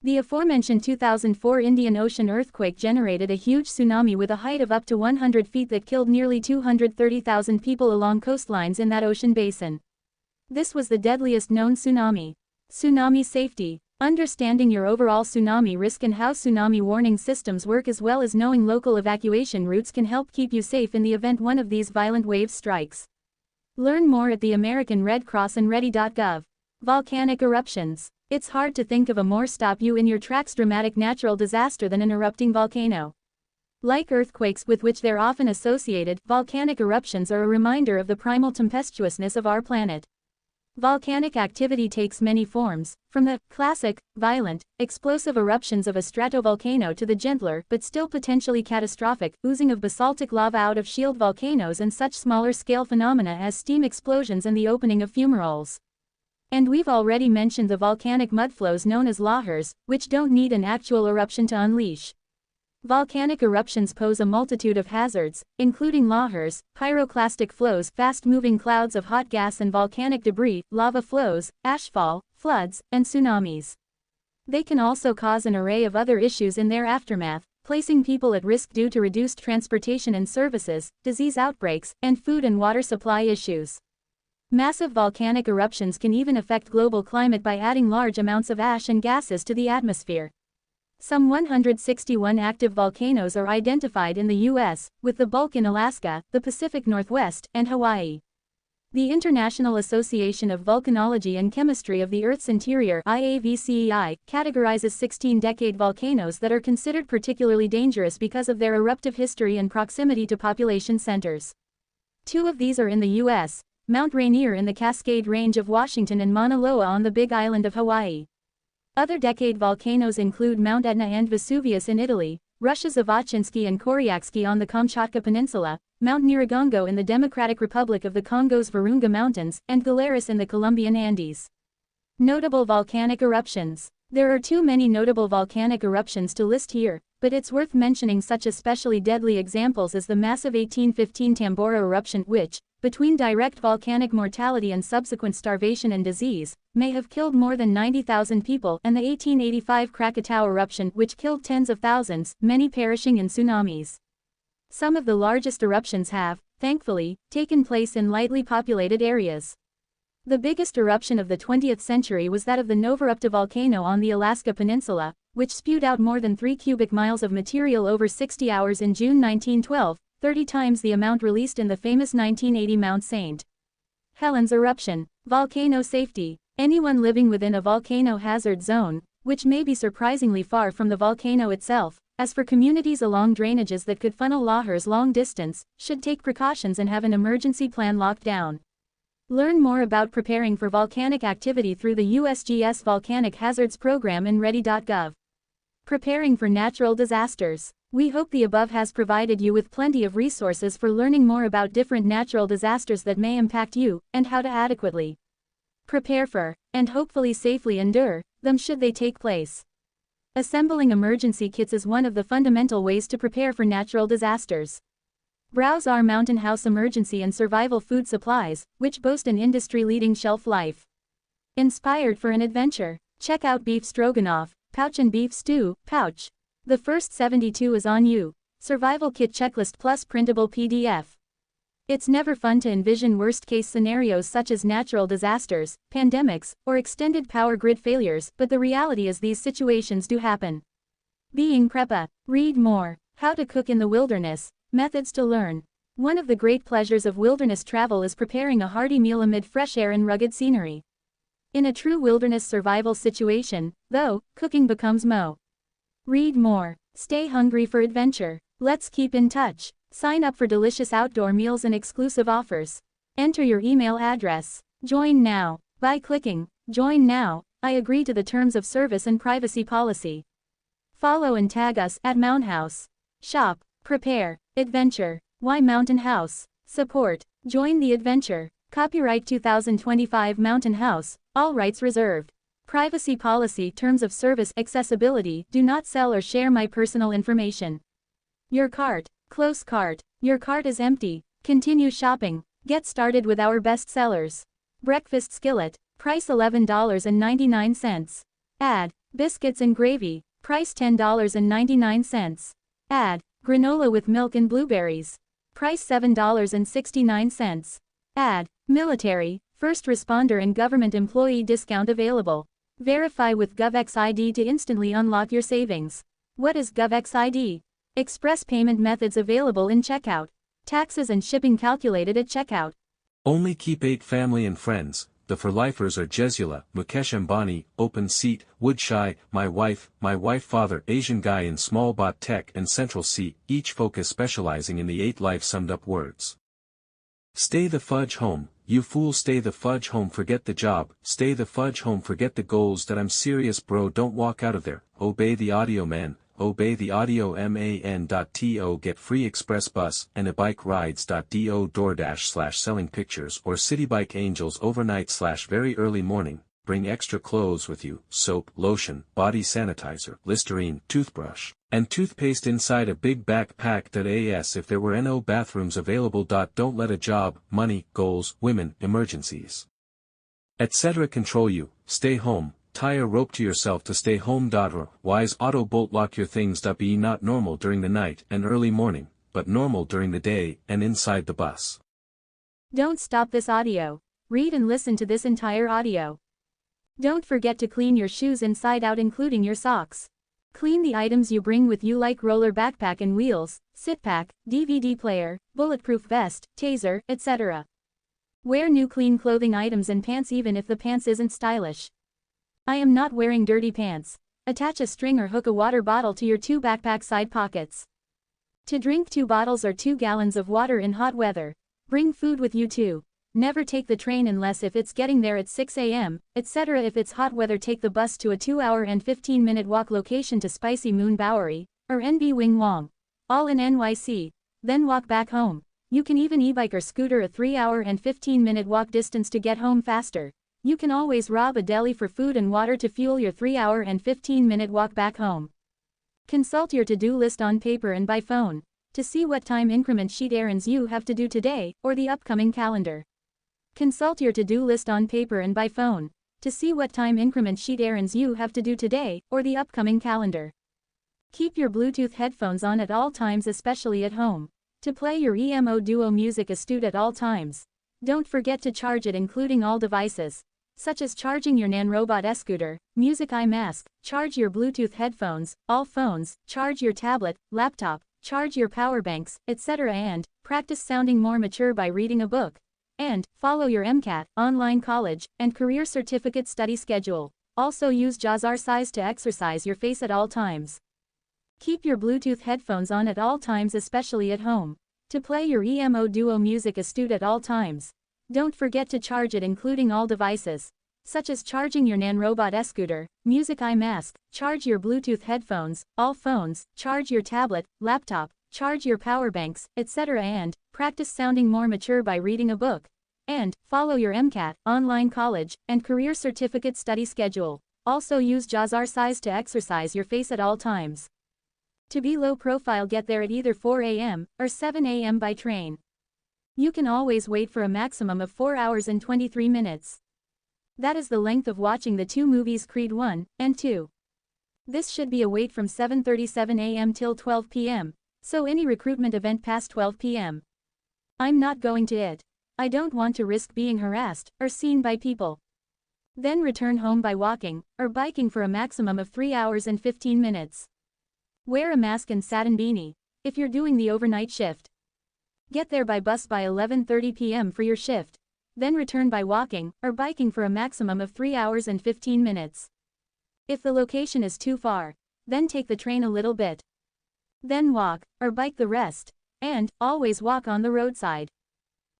The aforementioned 2004 Indian Ocean earthquake generated a huge tsunami with a height of up to 100 feet that killed nearly 230,000 people along coastlines in that ocean basin. This was the deadliest known tsunami. Tsunami safety. Understanding your overall tsunami risk and how tsunami warning systems work as well as knowing local evacuation routes can help keep you safe in the event one of these violent waves strikes. Learn more at the American Red Cross and ready.gov. Volcanic eruptions. It's hard to think of a more stop-you-in-your-tracks dramatic natural disaster than an erupting volcano. Like earthquakes with which they're often associated, volcanic eruptions are a reminder of the primal tempestuousness of our planet. Volcanic activity takes many forms, from the classic, violent, explosive eruptions of a stratovolcano to the gentler but still potentially catastrophic oozing of basaltic lava out of shield volcanoes and such smaller-scale phenomena as steam explosions and the opening of fumaroles. And we've already mentioned the volcanic mudflows known as lahars, which don't need an actual eruption to unleash. Volcanic eruptions pose a multitude of hazards, including lahars, pyroclastic flows, fast-moving clouds of hot gas and volcanic debris, lava flows, ashfall, floods, and tsunamis. They can also cause an array of other issues in their aftermath, placing people at risk due to reduced transportation and services, disease outbreaks, and food and water supply issues. Massive volcanic eruptions can even affect global climate by adding large amounts of ash and gases to the atmosphere. Some 161 active volcanoes are identified in the U.S., with the bulk in Alaska, the Pacific Northwest, and Hawaii. The International Association of Volcanology and Chemistry of the Earth's Interior (IAVCEI) categorizes 16-decade volcanoes that are considered particularly dangerous because of their eruptive history and proximity to population centers. 2 of these are in the U.S., Mount Rainier in the Cascade Range of Washington and Mauna Loa on the Big Island of Hawaii. Other decade volcanoes include Mount Etna and Vesuvius in Italy, Russia's Avachinsky and Koryaksky on the Kamchatka Peninsula, Mount Nyiragongo in the Democratic Republic of the Congo's Virunga Mountains, and Galeras in the Colombian Andes. Notable volcanic eruptions. There are too many notable volcanic eruptions to list here, but it's worth mentioning such especially deadly examples as the massive 1815 Tambora eruption which, between direct volcanic mortality and subsequent starvation and disease, may have killed more than 90,000 people, and the 1885 Krakatoa eruption which killed tens of thousands, many perishing in tsunamis. Some of the largest eruptions have, thankfully, taken place in lightly populated areas. The biggest eruption of the 20th century was that of the Novorupta volcano on the Alaska Peninsula, which spewed out more than 3 cubic miles of material over 60 hours in June 1912, 30 times the amount released in the famous 1980 Mount St. Helens eruption. Volcano safety. Anyone living within a volcano hazard zone, which may be surprisingly far from the volcano itself, as for communities along drainages that could funnel lahars long distance, should take precautions and have an emergency plan locked down. Learn more about preparing for volcanic activity through the USGS Volcanic Hazards Program in ready.gov. Preparing for natural disasters. We hope the above has provided you with plenty of resources for learning more about different natural disasters that may impact you, and how to adequately prepare for, and hopefully safely endure, them should they take place. Assembling emergency kits is one of the fundamental ways to prepare for natural disasters. Browse our Mountain House Emergency and Survival Food Supplies, which boast an industry-leading shelf life. Inspired for an adventure. Check out Beef Stroganoff, Pouch and Beef Stew, Pouch. The first 72 is on you. Survival Kit Checklist plus printable PDF. It's never fun to envision worst-case scenarios such as natural disasters, pandemics, or extended power grid failures, but the reality is these situations do happen. Being Prepa. Read more. How to cook in the wilderness. Methods to learn. One of the great pleasures of wilderness travel is preparing a hearty meal amid fresh air and rugged scenery. In a true wilderness survival situation, though, cooking becomes mo. Read more. Stay hungry for adventure. Let's keep in touch. Sign up for delicious outdoor meals and exclusive offers. Enter your email address. Join now by clicking Join Now I agree to the terms of service and privacy policy. Follow and tag us at Mount House. Shop, prepare, adventure. Why Mountain House? Support, join the adventure. Copyright 2025 Mountain House, all rights reserved. Privacy policy, terms of service, accessibility, do not sell or share my personal information. Your cart, close cart. Your cart is empty. Continue shopping. Get started with our best sellers. Breakfast skillet, price $11.99. Add, biscuits and gravy, price $10.99. Add, granola with milk and blueberries, price $7.69. Add, military, first responder and government employee discount available. Verify with GovX ID to instantly unlock your savings. What is GovX ID? Express payment methods available in checkout. Taxes and shipping calculated at checkout. Only keep 8 family and friends. The for lifers are Jesula, Mukesh Ambani, Open Seat, Woodshy, My Wife, Father, Asian Guy in Small Bot Tech and Central Seat, each focus specializing in the 8 life summed up words. Stay the fudge home, you fool, stay the fudge home, forget the job, stay the fudge home, forget the goals, that I'm serious bro, don't walk out of there, obey the audio man, obey the audio man.to, get free express bus and a bike rides.do, DoorDash / selling pictures or City Bike Angels overnight / very early morning, bring extra clothes with you, soap, lotion, body sanitizer, Listerine, toothbrush, and toothpaste inside a big backpack. As if there were no bathrooms available. Don't let a job, money, goals, women, emergencies, etc. control you. Stay home. Tie a rope to yourself to stay home. Wise auto bolt lock your things. Be not normal during the night and early morning, but normal during the day and inside the bus. Don't stop this audio. Read and listen to this entire audio. Don't forget to clean your shoes inside out, including your socks. Clean the items you bring with you like roller backpack and wheels, sit pack, DVD player, bulletproof vest, taser, etc. Wear new clean clothing items and pants even if the pants isn't stylish. I am not wearing dirty pants. Attach a string or hook a water bottle to your 2 backpack side pockets. To drink 2 bottles or 2 gallons of water in hot weather. Bring food with you too. Never take the train unless if it's getting there at 6 a.m., etc. If it's hot weather, take the bus to a 2-hour and 15-minute walk location to Spicy Moon Bowery, or NB Wing Wong, all in NYC, then walk back home. You can even e-bike or scooter a 3-hour and 15-minute walk distance to get home faster. You can always rob a deli for food and water to fuel your 3-hour and 15-minute walk back home. Consult your to-do list on paper and by phone, to see what time increment sheet errands you have to do today, or the upcoming calendar. Consult your to-do list on paper and by phone, to see what time increment sheet errands you have to do today, or the upcoming calendar. Keep your Bluetooth headphones on at all times, especially at home, to play your EMO Duo Music Astute at all times. Don't forget to charge it, including all devices, such as charging your Nan Robot e-scooter, Music Eye Mask, charge your Bluetooth headphones, all phones, charge your tablet, laptop, charge your power banks, etc. and practice sounding more mature by reading a book. And follow your MCAT, online college, and career certificate study schedule. Also use Jazzercise to exercise your face at all times. Keep your Bluetooth headphones on at all times, especially at home, to play your EMO Duo Music Astute at all times. Don't forget to charge it, including all devices, such as charging your Nan Robot e-scooter, Music Eye Mask, charge your Bluetooth headphones, all phones, charge your tablet, laptop, charge your power banks, etc. and practice sounding more mature by reading a book. And follow your MCAT, online college, and career certificate study schedule. Also use Jazzercise to exercise your face at all times. To be low profile, get there at either 4 a.m. or 7 a.m. by train. You can always wait for a maximum of 4 hours and 23 minutes. That is the length of watching the 2 movies Creed 1 and 2. This should be a wait from 7:37 a.m. till 12 p.m. So any recruitment event past 12 p.m. I'm not going to it. I don't want to risk being harassed or seen by people. Then return home by walking or biking for a maximum of 3 hours and 15 minutes. Wear a mask and satin beanie if you're doing the overnight shift. Get there by bus by 11:30 p.m. for your shift. Then return by walking or biking for a maximum of 3 hours and 15 minutes. If the location is too far, then take the train a little bit. Then walk or bike the rest. And always walk on the roadside.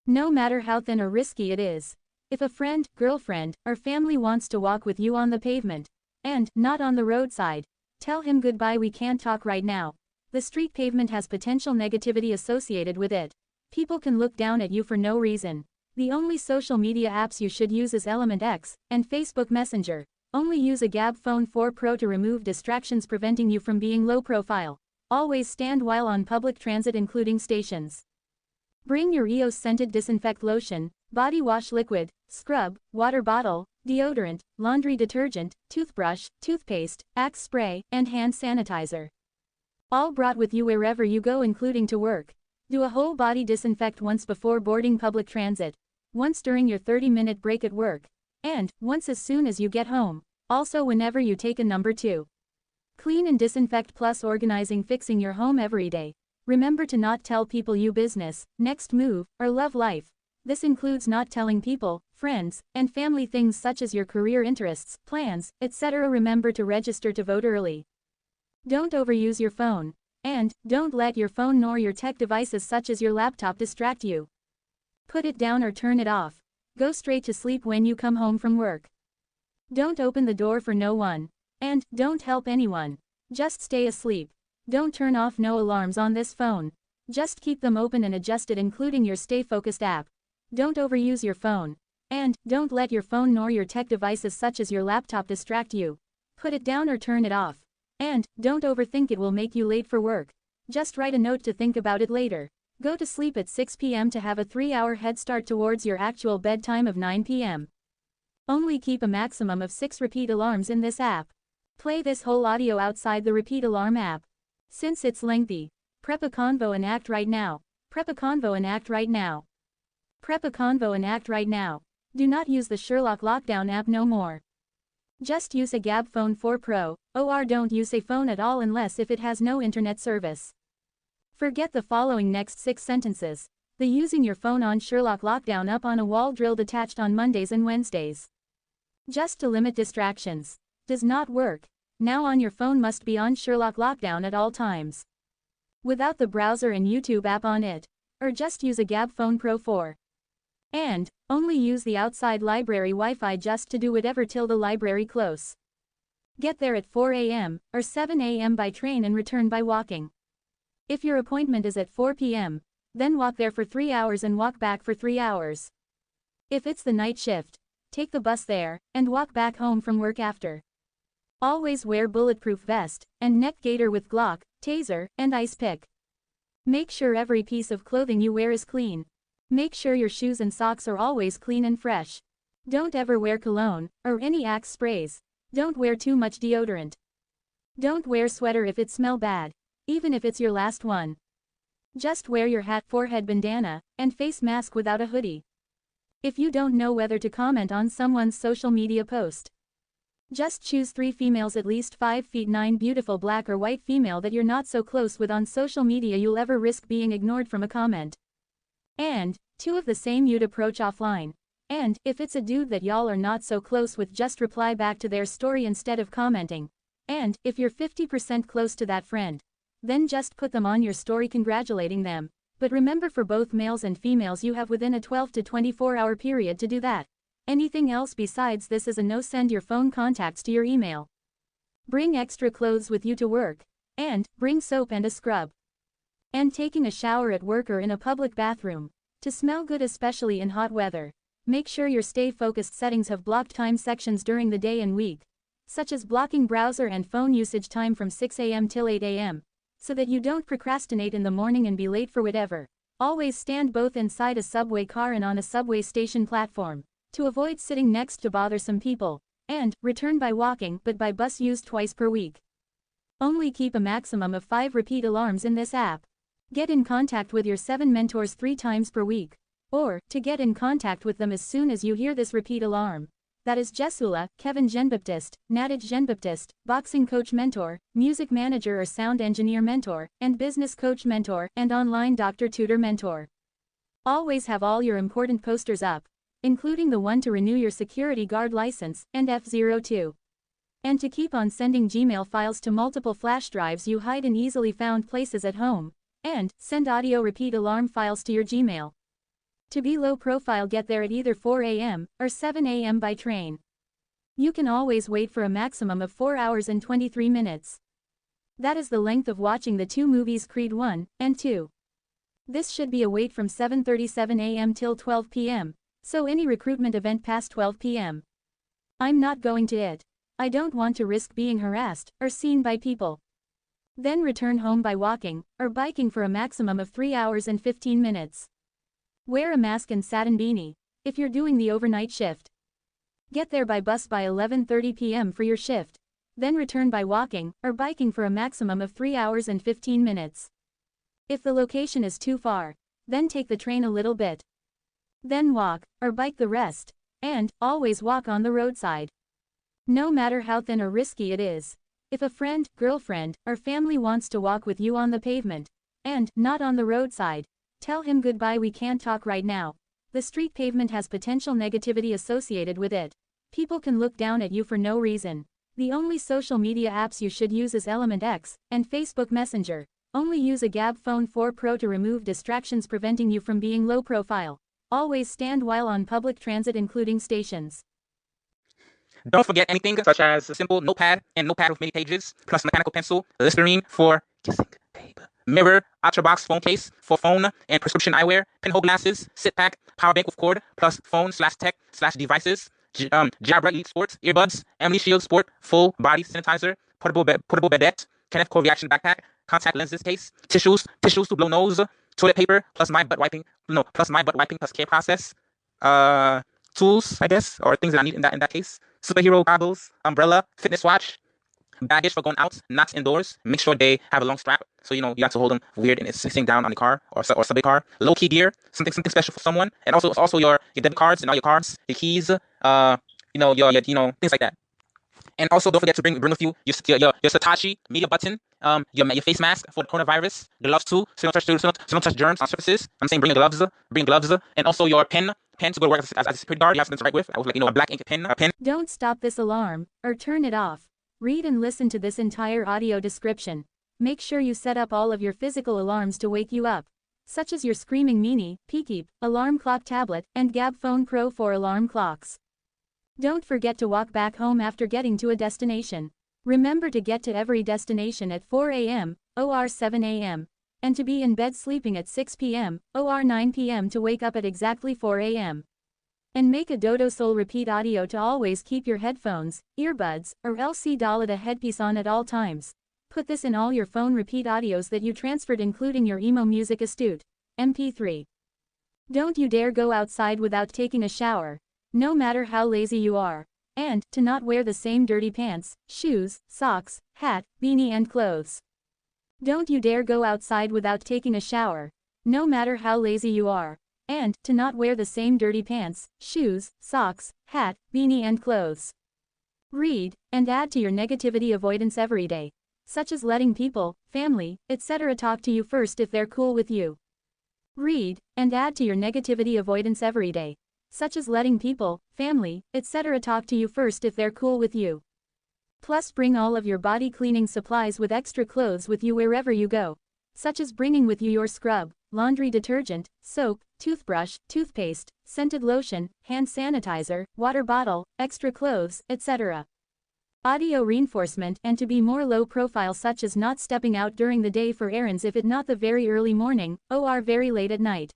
No matter how thin or risky it is. If a friend, girlfriend, or family wants to walk with you on the pavement, and not on the roadside, tell him goodbye, we can't talk right now. The street pavement has potential negativity associated with it. People can look down at you for no reason. The only social media apps you should use is Element X and Facebook Messenger. Only use a Gab Phone 4 Pro to remove distractions preventing you from being low profile. Always stand while on public transit including stations. Bring your EOS scented disinfect lotion, body wash liquid, scrub, water bottle, deodorant, laundry detergent, toothbrush, toothpaste, Axe spray, and hand sanitizer. All brought with you wherever you go including to work. Do a whole body disinfect once before boarding public transit, once during your 30-minute break at work, and once as soon as you get home, also whenever you take a number 2. Clean and disinfect plus organizing fixing your home every day. Remember to not tell people you business, next move, or love life. This includes not telling people, friends, and family things such as your career interests, plans, etc. Remember to register to vote early. Don't overuse your phone. And don't let your phone nor your tech devices such as your laptop distract you. Put it down or turn it off. Go straight to sleep when you come home from work. Don't open the door for no one. And don't help anyone. Just stay asleep. Don't turn off no alarms on this phone. Just keep them open and adjusted including your Stay Focused app. Don't overuse your phone. And don't let your phone nor your tech devices such as your laptop distract you. Put it down or turn it off. And don't overthink it will make you late for work. Just write a note to think about it later. Go to sleep at 6 p.m. to have a 3-hour head start towards your actual bedtime of 9 p.m. Only keep a maximum of 6 repeat alarms in this app. Play this whole audio outside the repeat alarm app. Since it's lengthy, prep a convo and act right now. Prep a convo and act right now. Prep a convo and act right now. Do not use the Sherlock Lockdown app no more. Just use a Gab Phone 4 Pro, or don't use a phone at all unless if it has no internet service. Forget the following next 6 sentences. The using your phone on Sherlock Lockdown up on a wall drilled attached on Mondays and Wednesdays. Just to limit distractions. Does not work. Now on your phone must be on Sherlock Lockdown at all times. Without the browser and YouTube app on it. Or just use a Gab Phone Pro 4. And only use the outside library Wi-Fi just to do whatever till the library close. Get there at 4 a.m. or 7 a.m. by train and return by walking. If your appointment is at 4 p.m., then walk there for 3 hours and walk back for 3 hours. If it's the night shift, take the bus there and walk back home from work after. Always wear bulletproof vest and neck gaiter with Glock, taser, and ice pick. Make sure every piece of clothing you wear is clean. Make sure your shoes and socks are always clean and fresh. Don't ever wear cologne or any Axe sprays. Don't wear too much deodorant. Don't wear sweater if it smells bad, even if it's your last one. Just wear your hat, forehead bandana, and face mask without a hoodie. If you don't know whether to comment on someone's social media post, just choose 3 females at least 5 feet 9 beautiful black or white female that you're not so close with on social media you'll ever risk being ignored from a comment. And 2 of the same you'd approach offline. And if it's a dude that y'all are not so close with, just reply back to their story instead of commenting. And if you're 50% close to that friend, then just put them on your story congratulating them. But remember, for both males and females you have within a 12 to 24 hour period to do that. Anything else besides this is a no. Send your phone contacts to your email. Bring extra clothes with you to work. And bring soap and a scrub. And taking a shower at work or in a public bathroom. To smell good especially in hot weather. Make sure your Stay Focused settings have blocked time sections during the day and week. Such as blocking browser and phone usage time from 6 a.m. till 8 a.m. So that you don't procrastinate in the morning and be late for whatever. Always stand both inside a subway car and on a subway station platform. To avoid sitting next to bothersome people. And return by walking, but by bus used twice per week. Only keep a maximum of 5 repeat alarms in this app. Get in contact with your 7 mentors 3 times per week. Or, to get in contact with them as soon as you hear this repeat alarm. That is Jesula, Kevin Jean-Baptiste, Nadege Jean-Baptiste, boxing coach mentor, music manager or sound engineer mentor, and business coach mentor, and online doctor tutor mentor. Always have all your important posters up, including the one to renew your security guard license, and F02. And to keep on sending Gmail files to multiple flash drives you hide in easily found places at home. And send audio repeat alarm files to your Gmail. To be low profile, get there at either 4 a.m. or 7 a.m. by train. You can always wait for a maximum of 4 hours and 23 minutes. That is the length of watching the two movies Creed 1 and 2. This should be a wait from 7:37 a.m. till 12 p.m., so any recruitment event past 12 p.m. I'm not going to it. I don't want to risk being harassed or seen by people. Then return home by walking or biking for a maximum of 3 hours and 15 minutes. Wear a mask and satin beanie if you're doing the overnight shift. Get there by bus by 11:30 p.m. for your shift. Then return by walking or biking for a maximum of 3 hours and 15 minutes. If the location is too far, then take the train a little bit. Then walk or bike the rest, and always walk on the roadside. No matter how thin or risky it is. If a friend, girlfriend, or family wants to walk with you on the pavement, and not on the roadside, tell him goodbye, we can't talk right now. The street pavement has potential negativity associated with it. People can look down at you for no reason. The only social media apps you should use is Element X and Facebook Messenger. Only use a Gab Phone 4 Pro to remove distractions preventing you from being low profile. Always stand while on public transit including stations. Don't forget anything such as a simple notepad and notepad with many pages, plus mechanical pencil, Listerine for kissing paper, mirror, OtterBox phone case for phone and prescription eyewear, pinhole glasses, sit pack, power bank with cord, plus phone/tech/devices, Jabra Elite Sports, earbuds, Emily Shield Sport, full body sanitizer, portable bedette, Kenneth Cole reaction backpack, contact lenses case, tissues to blow nose, toilet paper, plus my butt wiping plus care process, tools, I guess, or things that I need in that case, superhero goggles, umbrella, fitness watch, baggage for going out, not indoors. Make sure they have a long strap, so you have to hold them weird and it's sitting down on the car or subway car. Low key gear, something special for someone, and also your debit cards and all your cards, your keys, your things like that. And also don't forget to bring with you your Satoshi media button, your face mask for the coronavirus, gloves too, so you don't touch germs on surfaces. I'm saying bring gloves, and also your pen to go to work as a security guard. You have something to write with. I was a black ink pen, Don't stop this alarm or turn it off. Read and listen to this entire audio description. Make sure you set up all of your physical alarms to wake you up, such as your Screaming Mini, Peakeep, alarm clock tablet, and Gab Phone Pro 4 alarm clocks. Don't forget to walk back home after getting to a destination. Remember to get to every destination at 4 a.m. or 7 a.m. and to be in bed sleeping at 6 p.m. or 9 p.m. to wake up at exactly 4 a.m. And make a Dodo Soul repeat audio to always keep your headphones, earbuds, or LC Dalida headpiece on at all times. Put this in all your phone repeat audios that you transferred including your Emo Music Astute MP3. Don't you dare go outside without taking a shower, no matter how lazy you are. And to not wear the same dirty pants, shoes, socks, hat, beanie and clothes. Don't you dare go outside without taking a shower, no matter how lazy you are. And to not wear the same dirty pants, shoes, socks, hat, beanie and clothes. Read, and add to your negativity avoidance every day, such as letting people, family, etc. talk to you first if they're cool with you. Read, and add to your negativity avoidance every day, such as letting people, family, etc. talk to you first if they're cool with you. Plus bring all of your body cleaning supplies with extra clothes with you wherever you go, such as bringing with you your scrub, laundry detergent, soap, toothbrush, toothpaste, scented lotion, hand sanitizer, water bottle, extra clothes, etc. Audio reinforcement and to be more low profile such as not stepping out during the day for errands if it not the very early morning, or very late at night.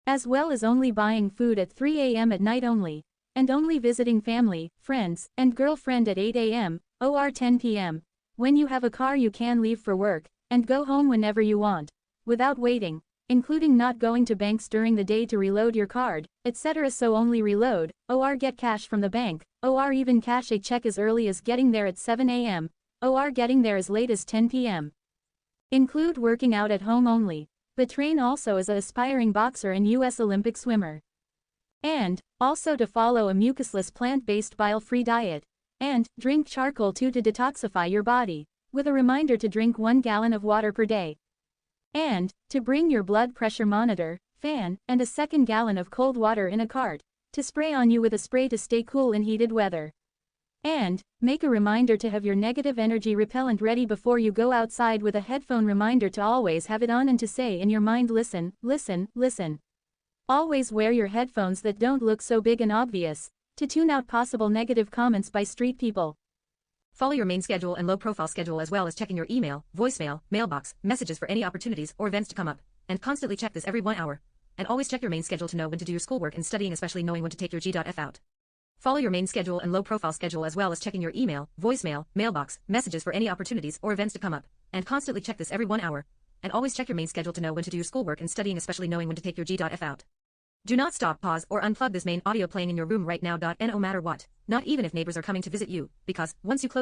As well as only buying food at 3 a.m. at night only, and only visiting family, friends, and girlfriend at 8 a.m. or 10 p.m. When you have a car you can leave for work, and go home whenever you want, without waiting, including not going to banks during the day to reload your card, etc. So only reload, or get cash from the bank, or even cash a check as early as getting there at 7 a.m., or getting there as late as 10 p.m. Include working out at home only, but train also as an aspiring boxer and U.S. Olympic swimmer. And, also to follow a mucusless plant-based bile-free diet, and drink charcoal too to detoxify your body, with a reminder to drink 1 gallon of water per day. And, to bring your blood pressure monitor, fan, and a 2nd gallon of cold water in a cart, to spray on you with a spray to stay cool in heated weather. And, make a reminder to have your negative energy repellent ready before you go outside with a headphone reminder to always have it on and to say in your mind listen, listen, listen. Always wear your headphones that don't look so big and obvious, to tune out possible negative comments by street people. Follow your main schedule and low-profile schedule as well as checking your email, voicemail, mailbox, messages for any opportunities or events to come up, and constantly check this every 1 hour. And always check your main schedule to know when to do your schoolwork and studying, especially knowing when to take your G.F out. Follow your main schedule and low-profile schedule as well as checking your email, voicemail, mailbox, messages for any opportunities or events to come up, and constantly check this every 1 hour. And always check your main schedule to know when to do your schoolwork and studying, especially knowing when to take your G.F out. Do not stop, pause, or unplug this main audio playing in your room right now. No matter what, not even if neighbors are coming to visit you, because once you close